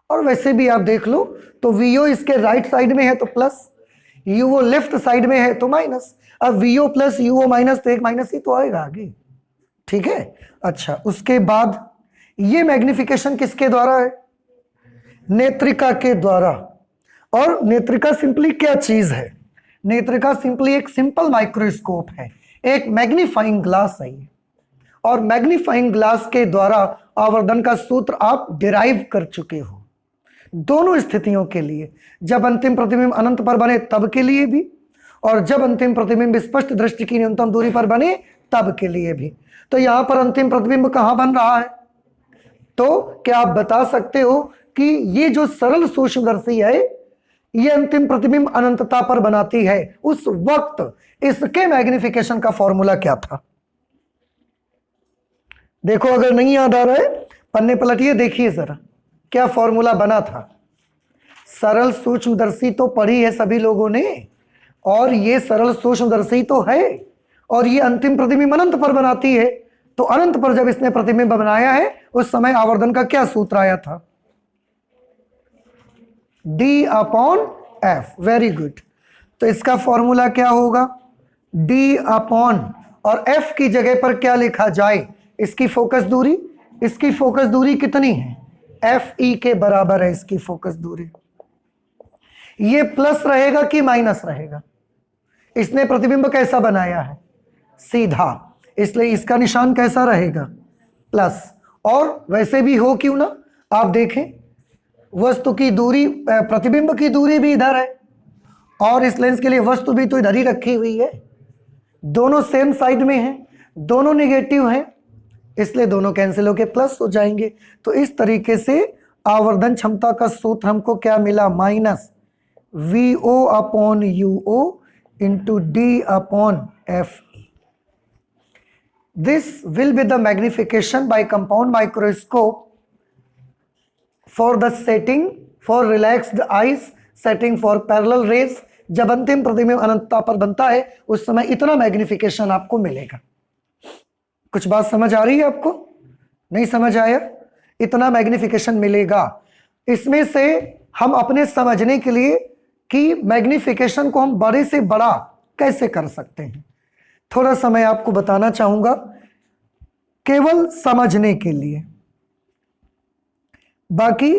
और वैसे भी आप देख लो तो वीओ इसके राइट साइड में है तो प्लस, यूओ लेफ्ट साइड में है तो माइनस। अब वीओ प्लस यूओ माइनस तो एक माइनस ही तो आएगा आगे, ठीक है। अच्छा, उसके बाद ये मैग्निफिकेशन किसके द्वारा है, नेत्रिका के द्वारा। और नेत्रिका सिंपली क्या चीज है, नेत्रिका सिंपली एक सिंपल माइक्रोस्कोप है, एक मैग्नीफाइंग ग्लास है ये। और मैग्नीफाइंग ग्लास के द्वारा आवर्धन का सूत्र आप डिराइव कर चुके हो दोनों स्थितियों के लिए, जब अंतिम प्रतिबिंब अनंत पर बने तब के लिए भी, और जब अंतिम प्रतिबिंब स्पष्ट दृष्टि की न्यूनतम दूरी पर बने तब के लिए भी। तो यहां पर अंतिम प्रतिबिंब कहां बन रहा है, तो क्या आप बता सकते हो कि ये जो सरल सूक्ष्मदर्शी है ये अंतिम प्रतिबिंब अनंतता पर बनाती है, उस वक्त इसके मैग्निफिकेशन का फॉर्मूला क्या था? देखो, अगर नहीं याद आ रहा है पन्ने पलटिए, देखिए जरा क्या फॉर्मूला बना था। सरल सूक्ष्मदर्शी तो पढ़ी है सभी लोगों ने, और ये सरल सूक्ष्मदर्शी तो है, और ये अंतिम प्रतिबिंब अनंत पर बनाती है। तो अनंत पर जब इसने प्रतिबिंब बनाया है उस समय आवर्धन का क्या सूत्र आया था, D upon F. Very good. तो इसका फॉर्मूला क्या होगा, D अपॉन, और F की जगह पर क्या लिखा जाए, इसकी फोकस दूरी, इसकी फोकस दूरी कितनी है, FE के बराबर है इसकी फोकस दूरी। ये प्लस रहेगा कि माइनस रहेगा, इसने प्रतिबिंब कैसा बनाया है, सीधा, इसलिए इसका निशान कैसा रहेगा, प्लस। और वैसे भी हो क्यों ना, आप देखें वस्तु की दूरी, प्रतिबिंब की दूरी भी इधर है, और इस लेंस के लिए वस्तु भी तो इधर ही रखी हुई है, दोनों सेम साइड में हैं, दोनों नेगेटिव हैं, इसलिए दोनों कैंसिल होके प्लस हो जाएंगे। तो इस तरीके से आवर्धन क्षमता का सूत्र हमको क्या मिला, minus VO upon UO into D upon F। This will be the magnification by compound microscope for the setting for relaxed eyes, setting for parallel rays। जब अंतिम प्रतिबिंब अनंतता पर बनता है उस समय इतना मैग्निफिकेशन आपको मिलेगा। कुछ बात समझ आ रही है आपको? नहीं समझ आया? इतना मैग्निफिकेशन मिलेगा। इसमें से हम अपने समझने के लिए कि मैग्निफिकेशन को हम बड़े से बड़ा कैसे कर सकते हैं, थोड़ा सा मैं आपको बताना चाहूंगा, केवल समझने के लिए। बाकी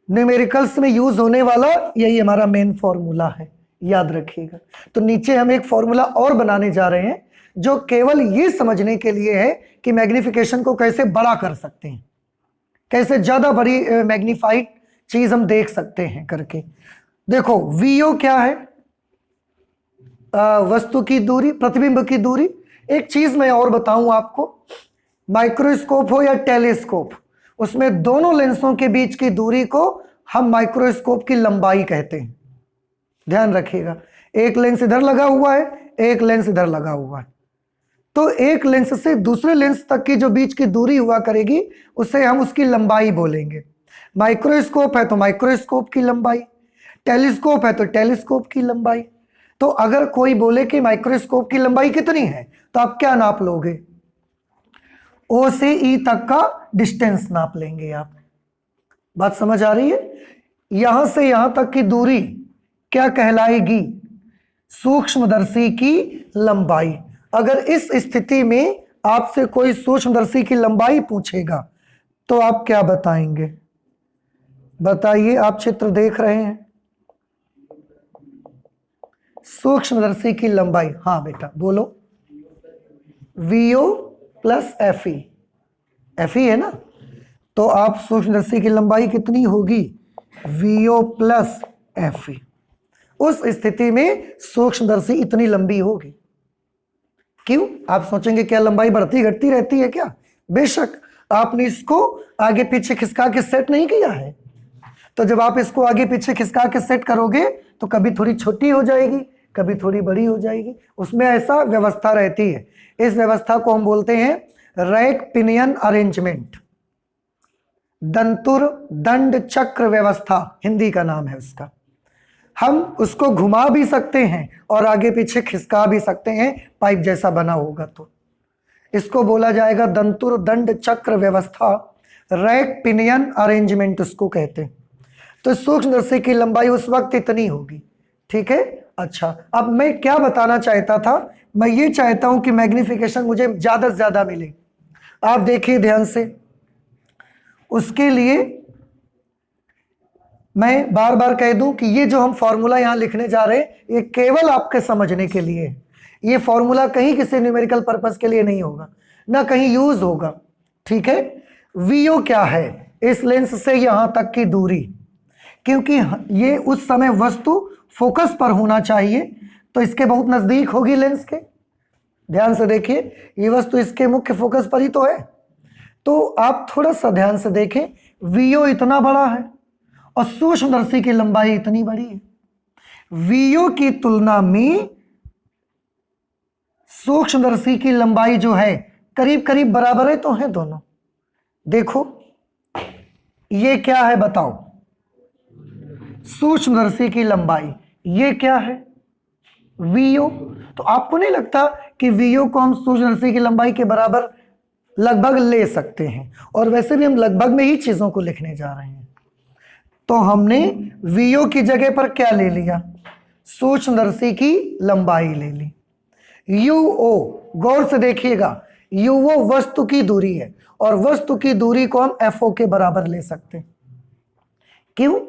न्यूमेरिकल्स में यूज होने वाला यही हमारा मेन फॉर्मूला है, याद रखिएगा। तो नीचे हम एक फॉर्मूला और बनाने जा रहे हैं जो केवल ये समझने के लिए है कि मैग्निफिकेशन को कैसे बड़ा कर सकते हैं, कैसे ज्यादा बड़ी मैग्निफाइड चीज हम देख सकते हैं करके। देखो VO क्या है, वस्तु की दूरी, प्रतिबिंब की दूरी। एक चीज मैं और बताऊं आपको, माइक्रोस्कोप हो या टेलीस्कोप, उसमें दोनों लेंसों के बीच की दूरी को हम माइक्रोस्कोप की लंबाई कहते हैं। ध्यान रखिएगा, एक लेंस इधर लगा हुआ है, एक लेंस इधर लगा हुआ है, तो एक लेंस से दूसरे लेंस तक की जो बीच की दूरी हुआ करेगी उसे हम उसकी लंबाई बोलेंगे। माइक्रोस्कोप है तो माइक्रोस्कोप की लंबाई, टेलीस्कोप है तो टेलीस्कोप की लंबाई। तो अगर कोई बोले कि माइक्रोस्कोप की लंबाई कितनी है तो आप क्या नाप लोगे? O से E तक का डिस्टेंस नाप लेंगे आप। बात समझ आ रही है? यहां से यहां तक की दूरी क्या कहलाएगी? सूक्ष्मदर्शी की लंबाई। अगर इस स्थिति में आपसे कोई सूक्ष्मदर्शी की लंबाई पूछेगा तो आप क्या बताएंगे? बताइए, आप चित्र देख रहे हैं, सूक्ष्मदर्शी की लंबाई। हाँ बेटा बोलो। VO प्लस FE, FE है ना, तो आप सूक्ष्मदर्शी की लंबाई कितनी होगी? VO plus FE। उस स्थिति में सूक्ष्मदर्शी इतनी लंबी होगी। क्यों? आप सोचेंगे क्या लंबाई बढ़ती घटती रहती है क्या? बेशक, आपने इसको आगे पीछे खिसका के सेट नहीं किया है, तो जब आप इसको आगे पीछे खिसका के सेट करोगे तो कभी थोड़ी छोटी हो जाएगी, कभी थोड़ी बड़ी हो जाएगी। उसमें ऐसा व्यवस्था रहती है। इस व्यवस्था को हम बोलते हैं रैक पिनियन अरेंजमेंट, दंतुर दंड चक्र व्यवस्था हिंदी का नाम है उसका। हम उसको घुमा भी सकते हैं और आगे पीछे खिसका भी सकते हैं, पाइप जैसा बना होगा तो। इसको बोला जाएगा दंतुर दंड चक्र व्यवस्था, रैक पिनियन अरेंजमेंट उसको कहते हैं। तो सूक्ष्मदर्शी की लंबाई उस वक्त इतनी होगी। ठीक है, अच्छा अब मैं क्या बताना चाहता था, मैं ये चाहता हूं कि मैग्निफिकेशन मुझे ज्यादा से ज्यादा मिले। आप देखिए ध्यान से, उसके लिए मैं बार बार कह दूं कि ये जो हम फॉर्मूला यहां लिखने जा रहे हैं ये केवल आपके समझने के लिए है। ये फॉर्मूला कहीं किसी न्यूमेरिकल पर्पस के लिए नहीं होगा, ना कहीं यूज होगा। ठीक है, VO क्या है? इस लेंस से यहां तक की दूरी, क्योंकि ये उस समय वस्तु फोकस पर होना चाहिए तो इसके बहुत नजदीक होगी लेंस के। ध्यान से देखिए, ये वस्तु इसके मुख्य फोकस पर ही तो है। तो आप थोड़ा सा ध्यान से देखें, VO इतना बड़ा है और सूक्ष्मदर्शी की लंबाई इतनी बड़ी है। VO की तुलना में सूक्ष्मदर्शी की लंबाई जो है करीब करीब बराबर है, तो है दोनों। देखो ये क्या है बताओ? सूक्ष्मदर्शी की लंबाई। ये क्या है? VO। तो आपको नहीं लगता कि VO को हम सूक्ष्मदर्शी की लंबाई के बराबर लगभग ले सकते हैं? और वैसे भी हम लगभग में ही चीजों को लिखने जा रहे हैं। तो हमने VO की जगह पर क्या ले लिया? सूक्ष्मदर्शी की लंबाई ले ली। UO, गौर से देखिएगा, UO वस्तु की दूरी है और वस्तु की दूरी को हम FO के बराबर ले सकते हैं। क्यों?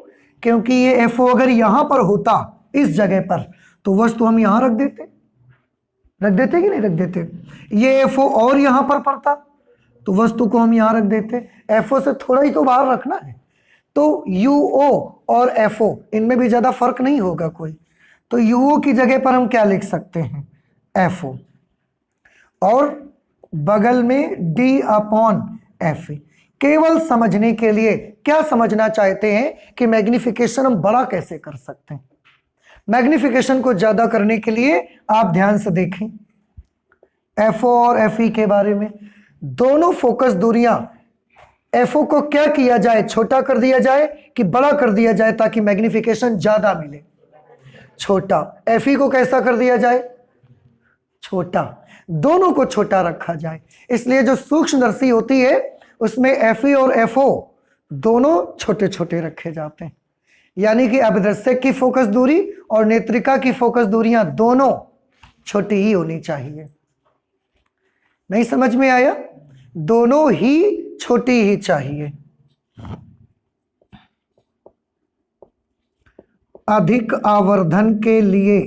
क्योंकि ये FO अगर यहां पर होता इस जगह पर तो वस्तु हम यहां रख देते कि नहीं रख देते? ये FO और यहां पर पड़ता तो वस्तु को हम यहां रख देते। FO से थोड़ा ही तो बाहर रखना है, तो UO और FO इनमें भी ज्यादा फर्क नहीं होगा कोई। तो UO की जगह पर हम क्या लिख सकते हैं? FO। और बगल में D अपॉन Fe। केवल समझने के लिए क्या समझना चाहते हैं कि मैग्निफिकेशन हम बड़ा कैसे कर सकते हैं। मैग्निफिकेशन को ज्यादा करने के लिए आप ध्यान से देखें FO और FE के बारे में। दोनों फोकस दूरियां, FO को क्या किया जाए, छोटा कर दिया जाए कि बड़ा कर दिया जाए ताकि मैग्निफिकेशन ज्यादा मिले, छोटा। FE को कैसा कर दिया जाए, छोटा। दोनों को छोटा रखा जाए। इसलिए जो सूक्ष्मदर्शी होती है उसमें FE और FO दोनों छोटे छोटे रखे जाते हैं। यानी कि अभिदर्शक की फोकस दूरी और नेत्रिका की फोकस दूरियां दोनों छोटी ही होनी चाहिए। नहीं समझ में आया? दोनों ही छोटी ही चाहिए। अधिक आवर्धन के लिए,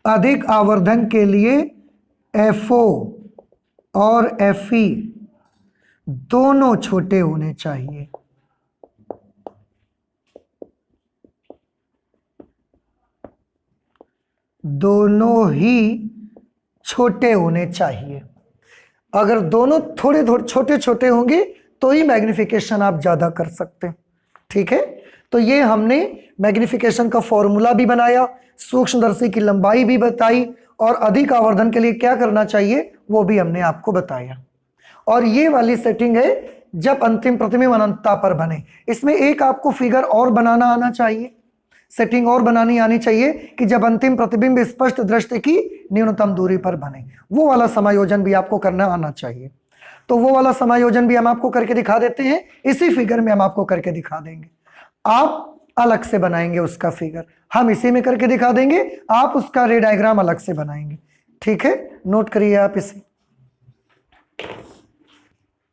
अधिक आवर्धन के लिए FO और FE दोनों छोटे होने चाहिए। दोनों ही छोटे होने चाहिए। अगर दोनों थोड़े थोड़े छोटे छोटे होंगे तो ही मैग्निफिकेशन आप ज्यादा कर सकते हैं। ठीक है, तो ये हमने मैग्निफिकेशन का फॉर्मूला भी बनाया, सूक्ष्मदर्शी की लंबाई भी बताई और अधिक आवर्धन के लिए क्या करना चाहिए वो भी हमने आपको बताया। और ये वाली सेटिंग है जब अंतिम प्रतिबिंब अनंतता पर बने। इसमें एक आपको फिगर और बनाना आना चाहिए, सेटिंग और बनानी आनी चाहिए कि जब अंतिम प्रतिबिंब स्पष्ट दृष्टि की न्यूनतम दूरी पर बने, वो वाला समायोजन भी आपको करना आना चाहिए। तो वो वाला समायोजन भी हम आपको करके दिखा देते हैं, इसी फिगर में हम आपको करके दिखा देंगे। आप अलग से बनाएंगे उसका फिगर, हम इसी में करके दिखा देंगे, आप उसका रे डायग्राम अलग से बनाएंगे। ठीक है, नोट करिए आप इसे।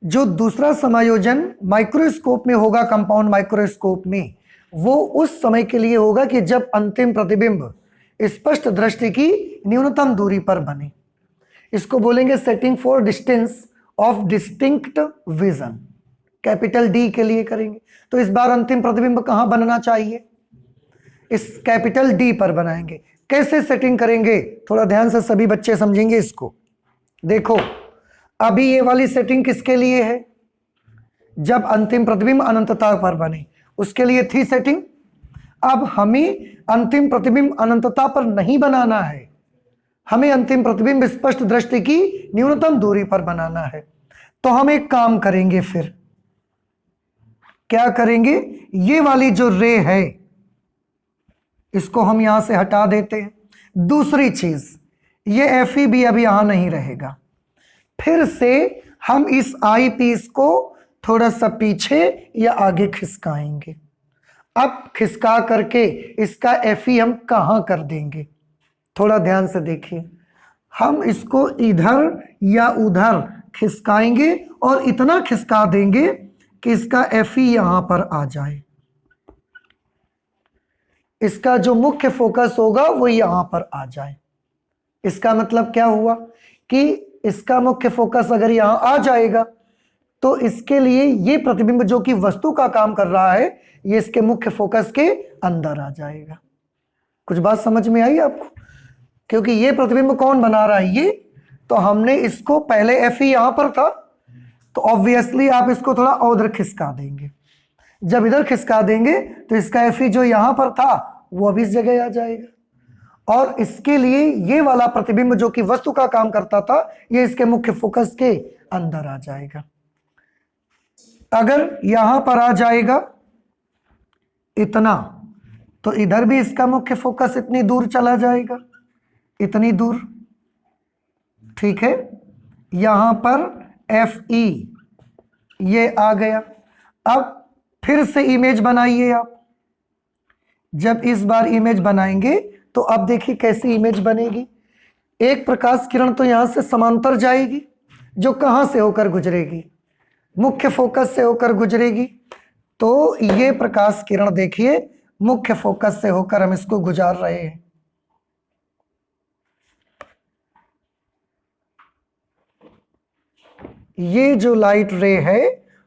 जो दूसरा समायोजन माइक्रोस्कोप में होगा, कंपाउंड माइक्रोस्कोप में, वो उस समय के लिए होगा कि जब अंतिम प्रतिबिंब स्पष्ट दृष्टि की न्यूनतम दूरी पर बने। इसको बोलेंगे setting for distance of distinct vision, capital D के लिए करेंगे। तो इस बार अंतिम प्रतिबिंब कहां बनना चाहिए, इस कैपिटल D पर बनाएंगे। कैसे सेटिंग करेंगे, थोड़ा ध्यान से सभी बच्चे समझेंगे इसको। देखो अभी ये वाली सेटिंग किसके लिए है, जब अंतिम प्रतिबिंब अनंतता पर बने, उसके लिए थी सेटिंग। अब हमें अंतिम प्रतिबिंब अनंतता पर नहीं बनाना है, हमें अंतिम प्रतिबिंब स्पष्ट दृष्टि की न्यूनतम दूरी पर बनाना है। तो हम एक काम करेंगे, फिर क्या करेंगे, ये वाली जो रे है इसको हम यहां से हटा देते हैं। दूसरी चीज, ये FE भी अब यहां नहीं रहेगा। फिर से हम इस आई पीस को थोड़ा सा पीछे या आगे खिसकाएंगे। अब खिसका करके इसका FE हम कहां कर देंगे, थोड़ा ध्यान से देखिए। हम इसको इधर या उधर खिसकाएंगे और इतना खिसका देंगे कि इसका FE यहां पर आ जाए। इसका जो मुख्य फोकस होगा वो यहां पर आ जाए। इसका मतलब क्या हुआ कि इसका मुख्य फोकस अगर यहां आ जाएगा तो इसके लिए ये प्रतिबिंब जो कि वस्तु का काम कर रहा है, ये इसके मुख्य फोकस के अंदर आ जाएगा। कुछ बात समझ में आई आपको? क्योंकि ये प्रतिबिंब कौन बना रहा है, ये तो हमने इसको पहले FE यहां पर था, तो ऑब्वियसली आप इसको थोड़ा उधर खिसका देंगे। जब इधर खिसका देंगे तो इसका FE जो यहां पर था वो अब इस जगह आ जाएगा, और इसके लिए ये वाला प्रतिबिंब जो कि वस्तु का काम करता था, ये इसके मुख्य फोकस के अंदर आ जाएगा। अगर यहां पर आ जाएगा इतना, तो इधर भी इसका मुख्य फोकस इतनी दूर चला जाएगा, इतनी दूर। ठीक है, यहां पर FE ये आ गया। अब फिर से इमेज बनाइए आप। जब इस बार इमेज बनाएंगे तो अब देखिए कैसी इमेज बनेगी। एक प्रकाश किरण तो यहां से समांतर जाएगी, जो कहां से होकर गुजरेगी, मुख्य फोकस से होकर गुजरेगी। तो ये प्रकाश किरण देखिए मुख्य फोकस से होकर हम इसको गुजार रहे हैं। ये जो लाइट रे है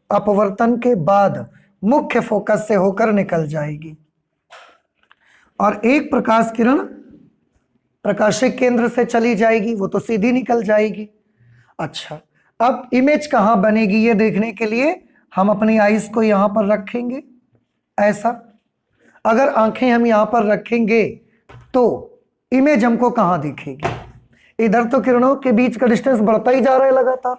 अपवर्तन के बाद मुख्य फोकस से होकर निकल जाएगी, और एक प्रकाश किरण प्रकाशिक केंद्र से चली जाएगी, वो तो सीधी निकल जाएगी। अच्छा, अब इमेज कहाँ बनेगी ये देखने के लिए हम अपनी आईज को यहां पर रखेंगे ऐसा। अगर आंखें हम यहां पर रखेंगे तो इमेज हमको कहां दिखेगी? इधर तो किरणों के बीच का डिस्टेंस बढ़ता ही जा रहा है लगातार,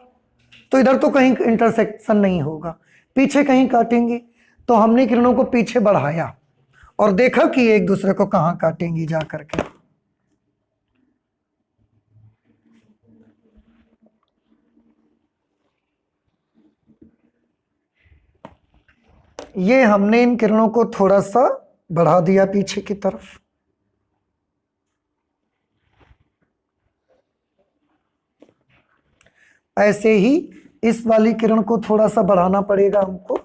तो इधर तो कहीं इंटरसेक्शन नहीं होगा, पीछे कहीं काटेंगे। तो हमने किरणों को पीछे बढ़ाया और देखा कि एक दूसरे को कहां काटेंगी जा करके। ये हमने इन किरणों को थोड़ा सा बढ़ा दिया पीछे की तरफ। ऐसे ही इस वाली किरण को थोड़ा सा बढ़ाना पड़ेगा हमको।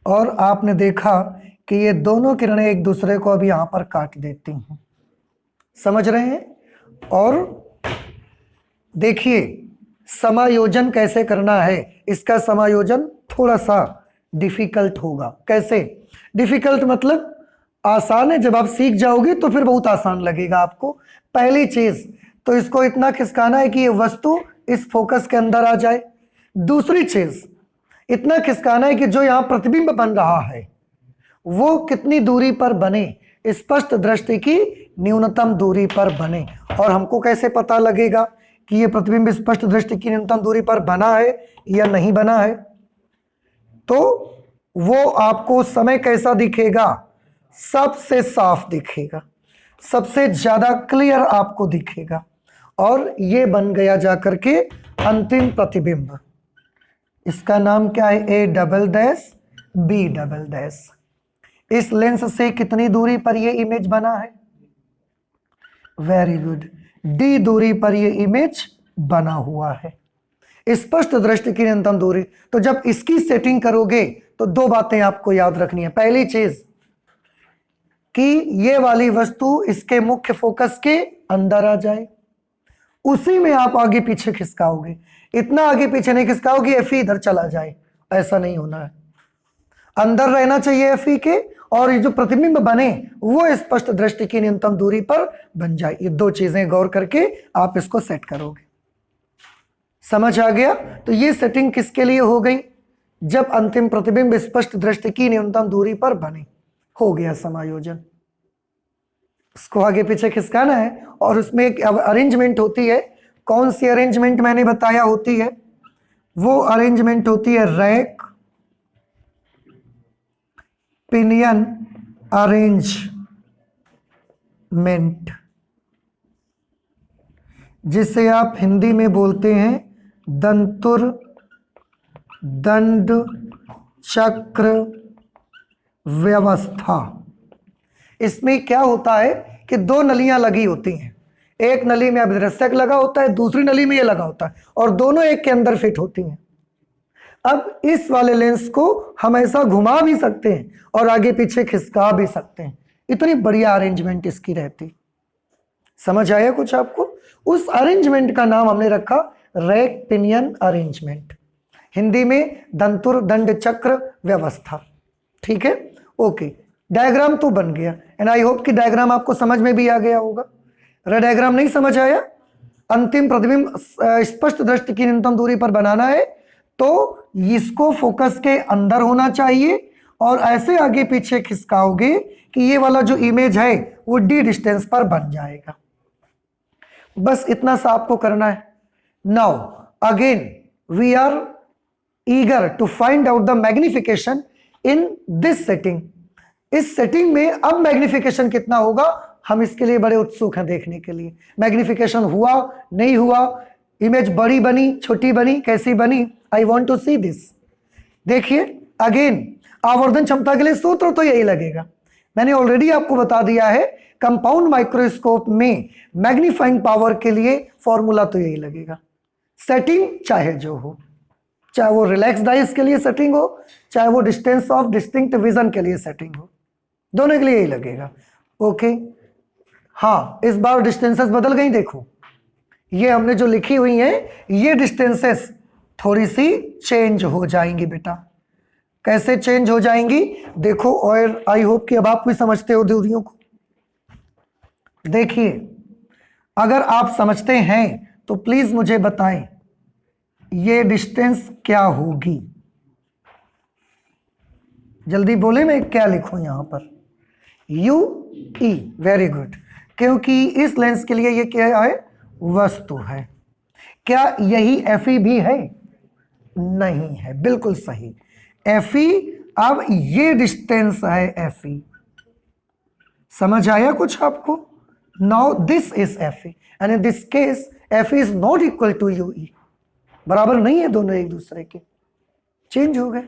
और आपने देखा कि ये दोनों किरणें एक दूसरे को अब यहां पर काट देती हैं, समझ रहे हैं? और देखिए समायोजन कैसे करना है। इसका समायोजन थोड़ा सा डिफिकल्ट होगा। कैसे डिफिकल्ट? मतलब आसान है, जब आप सीख जाओगे तो फिर बहुत आसान लगेगा आपको। पहली चीज तो इसको इतना खिसकाना है कि ये वस्तु इस फोकस के अंदर आ जाए। दूसरी चीज इतना खिसकाना है कि जो यहां प्रतिबिंब बन रहा है वो कितनी दूरी पर बने? स्पष्ट दृष्टि की न्यूनतम दूरी पर बने। और हमको कैसे पता लगेगा कि ये प्रतिबिंब स्पष्ट दृष्टि की न्यूनतम दूरी पर बना है या नहीं बना है? तो वो आपको समय कैसा दिखेगा? सबसे साफ दिखेगा, सबसे ज्यादा क्लियर आपको दिखेगा। और ये बन गया जाकर के अंतिम प्रतिबिंब। इसका नाम क्या है? A double dash B double dash. इस लेंस से कितनी दूरी पर ये इमेज बना है? वेरी गुड, डी दूरी पर ये इमेज बना हुआ है। स्पष्ट दृष्टि की न्यूनतम दूरी। तो जब इसकी सेटिंग करोगे तो दो बातें आपको याद रखनी है। पहली चीज कि ये वाली वस्तु इसके मुख्य फोकस के अंदर आ जाए, उसी में आप आगे पीछे खिसकाओगे। इतना आगे पीछे नहीं खिसकाओगे एफई इधर चला जाए, ऐसा नहीं होना है। अंदर रहना चाहिए एफई के, और ये जो प्रतिबिंब बने वो स्पष्ट दृष्टि की न्यूनतम दूरी पर बन जाए। ये दो चीजें गौर करके आप इसको सेट करोगे। समझ आ गया? तो ये सेटिंग किसके लिए हो गई? जब अंतिम प्रतिबिंब स्पष्ट दृष्टि की न्यूनतम दूरी पर बने। हो गया समायोजन। इसको आगे पीछे खिसकाना है और उसमें एक अरेंजमेंट होती है। कौन सी अरेंजमेंट मैंने बताया होती है? वो अरेंजमेंट होती है रैक पिनियन अरेंजमेंट, जिसे आप हिंदी में बोलते हैं दंतुर दंड चक्र व्यवस्था। इसमें क्या होता है कि दो नलियां लगी होती हैं। एक नली में अभिदृश्यक लगा होता है, दूसरी नली में ये लगा होता है, और दोनों एक के अंदर फिट होती हैं। अब इस वाले लेंस को हम ऐसा घुमा भी सकते हैं और आगे पीछे खिसका भी सकते हैं। इतनी बढ़िया अरेंजमेंट इसकी रहती। समझ आया कुछ आपको? उस अरेंजमेंट का नाम हमने रखा रैक पिनियन अरेंजमेंट, हिंदी में दंतुर दंड चक्र व्यवस्था। ठीक है, ओके। डायग्राम तो बन गया एंड आई होप कि डायग्राम आपको समझ में भी आ गया होगा। डायग्राम नहीं समझ आया? अंतिम प्रतिबिंब स्पष्ट दृष्टि की न्यूनतम दूरी पर बनाना है तो इसको फोकस के अंदर होना चाहिए और ऐसे आगे पीछे खिसकाओगे कि ये वाला जो इमेज है वो डी डिस्टेंस पर बन जाएगा। बस इतना सा आपको करना है। Now again we are eager to find out the magnification in this setting. इस सेटिंग में अब मैग्निफिकेशन कितना होगा हम इसके लिए बड़े उत्सुक हैं देखने के लिए। मैग्निफिकेशन हुआ नहीं हुआ, इमेज बड़ी बनी छोटी बनी, कैसी बनी? I want to see this. देखिए अगेन आवर्धन क्षमता के लिए सूत्र तो यही लगेगा, मैंने ऑलरेडी आपको बता दिया है। कंपाउंड माइक्रोस्कोप में मैग्नीफाइंग पावर के लिए फॉर्मूला तो यही लगेगा। सेटिंग चाहे जो हो, चाहे वो रिलैक्स डाइस के लिए सेटिंग हो, चाहे वो डिस्टेंस ऑफ डिस्टिंक्ट विजन के लिए सेटिंग हो, दोनों के लिए यही लगेगा। ओके हाँ, इस बार डिस्टेंसेस बदल गई। देखो ये हमने जो लिखी हुई हैं ये डिस्टेंसेस थोड़ी सी चेंज हो जाएंगी बेटा। कैसे चेंज हो जाएंगी देखो, और आई होप कि अब आप भी समझते हो दूरियों को। देखिए, अगर आप समझते हैं तो प्लीज मुझे बताएं ये डिस्टेंस क्या होगी। जल्दी बोले, मैं क्या लिखूं यहां पर? You E, very good. क्योंकि इस लेंस के लिए ये क्या है? वस्तु है। क्या यही एफ ई भी है? नहीं है, बिल्कुल सही। एफ ई, अब ये डिस्टेंस है एफ ई। समझ आया कुछ आपको? Now this is F E and in this case F E is not equal to U E. बराबर नहीं है दोनों एक दूसरे के, चेंज हो गए।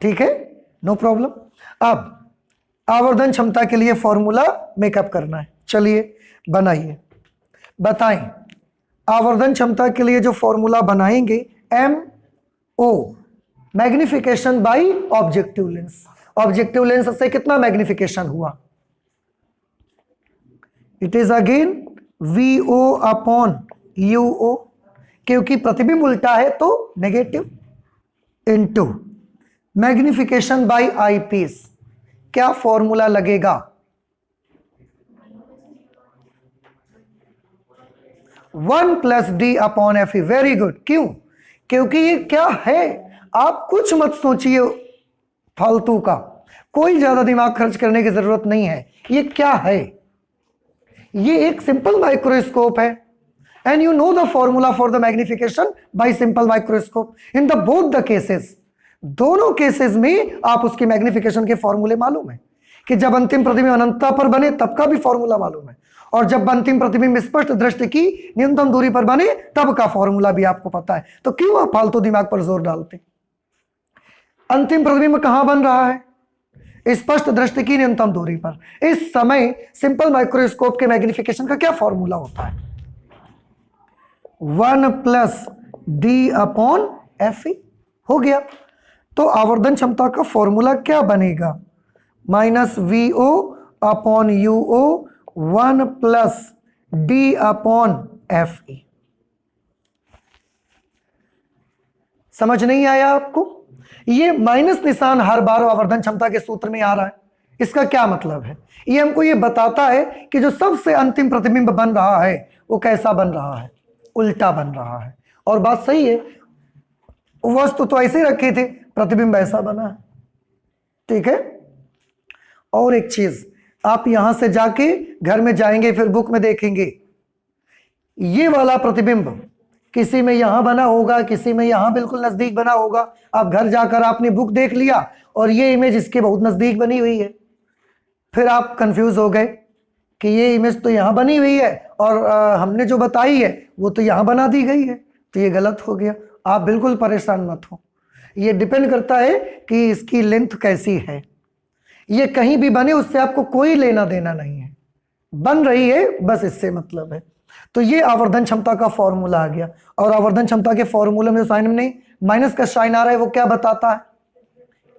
ठीक है, नो प्रॉब्लम। अब आवर्धन क्षमता के लिए फॉर्मूला मेकअप करना है। चलिए बनाइए, बताएं। आवर्धन क्षमता के लिए जो फॉर्मूला बनाएंगे, M O, magnification by objective lens. Objective lens से कितना मैग्निफिकेशन हुआ? It is again V O upon U O, क्योंकि प्रतिबिंब उल्टा है तो negative, into magnification by eyepiece. क्या फॉर्मूला लगेगा? 1 plus D upon F E. Very good. क्यों? क्योंकि ये क्या है, आप कुछ मत सोचिए फालतू का, कोई ज्यादा दिमाग खर्च करने की जरूरत नहीं है। ये क्या है? ये एक सिंपल माइक्रोस्कोप है and you know the formula for the magnification bye simple microscope in the both the cases. दोनों केसेस में आप उसकी मैग्निफिकेशन के फॉर्मूले मालूम है कि जब अंतिम प्रतिबिंब अनंतता पर बने तब का भी फॉर्मूला मालूम है, और जब अंतिम प्रतिबिंब स्पष्ट दृष्टि की न्यूनतम दूरी पर बने तब का फॉर्मूला भी आपको पता है। तो क्यों आप फालतू दिमाग पर जोर डालते? अंतिम प्रतिबिंब कहां बन रहा है? स्पष्ट दृष्टि की न्यूनतम दूरी पर। इस समय सिंपल माइक्रोस्कोप के मैग्निफिकेशन का क्या फॉर्मूला होता है? 1 plus D upon F E. हो गया। तो आवर्धन क्षमता का फॉर्मूला क्या बनेगा? Minus V O upon U O 1 plus D upon F E. समझ नहीं आया आपको? ये माइनस निशान हर बार आवर्धन क्षमता के सूत्र में आ रहा है। इसका क्या मतलब है? ये हमको ये बताता है कि जो सबसे अंतिम प्रतिबिंब बन रहा है वो कैसा बन रहा है? उल्टा बन रहा है। और बात सही है, वस्तु तो ऐसे रखी थी, प्रतिबिंब ऐसा बना है। ठीक है। और एक चीज, आप यहां से जाके घर में जाएंगे, फिर बुक में देखेंगे, ये वाला प्रतिबिंब किसी में यहां बना होगा, किसी में यहां बिल्कुल नजदीक बना होगा। आप घर जाकर आपने बुक देख लिया और ये इमेज इसके बहुत नजदीक बनी हुई है, फिर आप कंफ्यूज हो गए कि ये इमेज तो यहां बनी हुई है और हमने जो बताई है वो तो यहां बना दी गई है, तो ये गलत हो गया। आप बिल्कुल परेशान मत हो, ये डिपेंड करता है कि इसकी लेंथ कैसी है। ये कहीं भी बने उससे आपको कोई लेना देना नहीं है, बन रही है बस, इससे मतलब है। तो ये आवर्धन क्षमता का फॉर्मूला आ गया। और आवर्धन क्षमता के फॉर्मूले में जो साइन में माइनस का साइन आ रहा है वो क्या बताता है?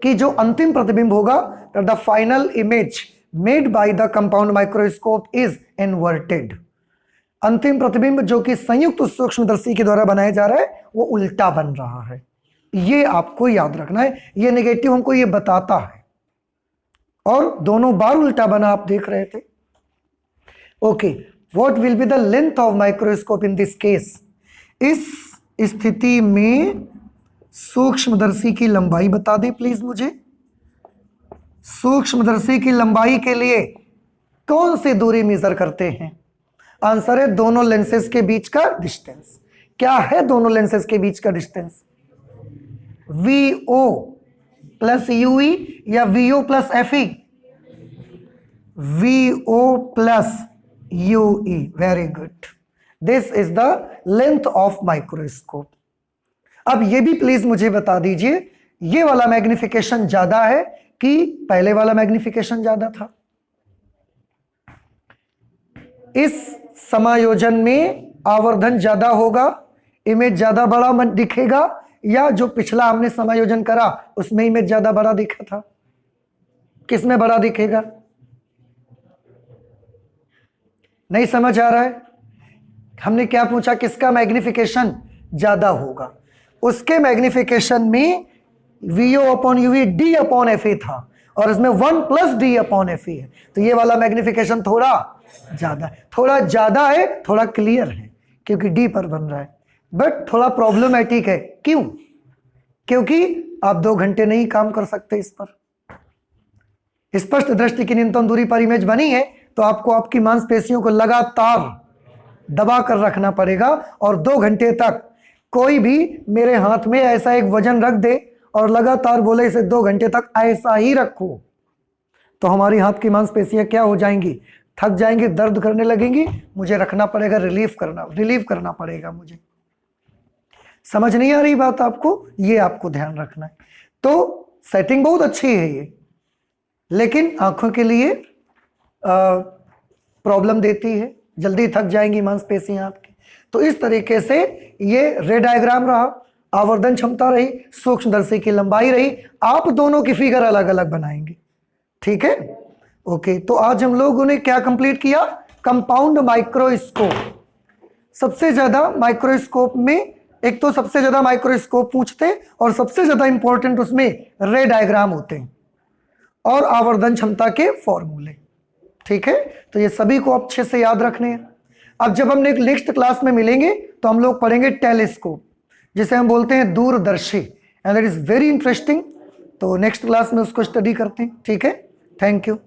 कि जो अंतिम प्रतिबिंब होगा, the final image made by the compound microscope is inverted. अंतिम प्रतिबिंब जो कि संयुक्त सूक्ष्मदर्शी के द्वारा बनाया जा रहा है वो उल्टा बन रहा है। ये आपको याद रखना है। ये नेगेटिव हमको ये बताता है, और दोनों बार उल्टा बना आप देख रहे थे। Okay, what will be the length of microscope in this case? इस स्थिति में सूक्ष्मदर्शी की लंबाई बता दें प्लीज मुझे। सूक्ष्मदर्शी की लंबाई के लिए कौन सी दूरी मेजर करते हैं? आंसर है दोनों लेंसेज के बीच का डिस्टेंस। क्या है दोनों लेंसेज के बीच का distance? V O plus U E या V O plus F E? V O plus U E. Very good. This is the length of microscope. अब ये भी प्लीज मुझे बता दीजिए, ये वाला मैग्निफिकेशन ज्यादा है कि पहले वाला मैग्निफिकेशन ज्यादा था? इस समायोजन में आवर्धन ज्यादा होगा, इमेज ज्यादा बड़ा दिखेगा, या जो पिछला हमने समायोजन करा उसमें इमेज ज्यादा बड़ा दिखा था? किस में बड़ा दिखेगा? नहीं समझ आ रहा है? हमने क्या पूछा? किसका मैग्निफिकेशन ज्यादा होगा? उसके मैग्निफिकेशन में VO upon UV D upon FA था और इसमें 1 प्लस D अपॉन FA है। तो ये वाला मैग्निफिकेशन थोड़ा ज्यादा है, थोड़ा क्लियर है क्योंकि D पर बन रहा है, बट थोड़ा प्रॉब्लमेटिक है। क्यों? क्योंकि आप 2 घंटे नहीं काम कर सकते इस पर। स्पष्ट दृष्टि की न्यूनतम दूरी पर इमेज बनी है तो आपको आपकी मांसपेशियों को लगातार दबा कर रखना पड़ेगा और 2 घंटे तक कोई भी मेरे हाथ में ऐसा एक वजन रख दे और लगातार बोले इसे 2 घंटे तक ऐसा ही रखो, तो हमारी हाथ की मांसपेशियां क्या हो जाएंगी? थक जाएंगी, दर्द करने लगेंगी, मुझे रखना पड़ेगा, रिलीव करना पड़ेगा मुझे। समझ नहीं आ रही बात आपको? ये आपको ध्यान रखना है। तो सेटिंग बहुत अच्छी है ये, लेकिन आंखों के लिए प्रॉब्लम देती है, जल्दी थक जाएंगी मांसपेशियां आपकी। तो इस तरीके से ये रे डायग्राम रहा, आवर्धन क्षमता रही, सूक्ष्मदर्शी की लंबाई रही, आप दोनों की फिगर अलग अलग बनाएंगे। ठीक है, ओके। तो आज हम लोगों ने क्या कंप्लीट किया? Compound microscope. सबसे ज्यादा माइक्रोस्कोप में एक तो सबसे ज्यादा माइक्रोस्कोप पूछते और सबसे ज्यादा इंपॉर्टेंट उसमें रे डायग्राम होते हैं और आवर्धन क्षमता के फॉर्मूले। ठीक है, तो ये सभी को अच्छे से याद रखने हैं। अब जब हम नेक्स्ट क्लास में मिलेंगे तो हम लोग पढ़ेंगे टेलीस्कोप, जिसे हम बोलते हैं दूरदर्शी, and that is very interesting. तो नेक्स्ट क्लास में उसको स्टडी करते हैं। ठीक है, थैंक यू।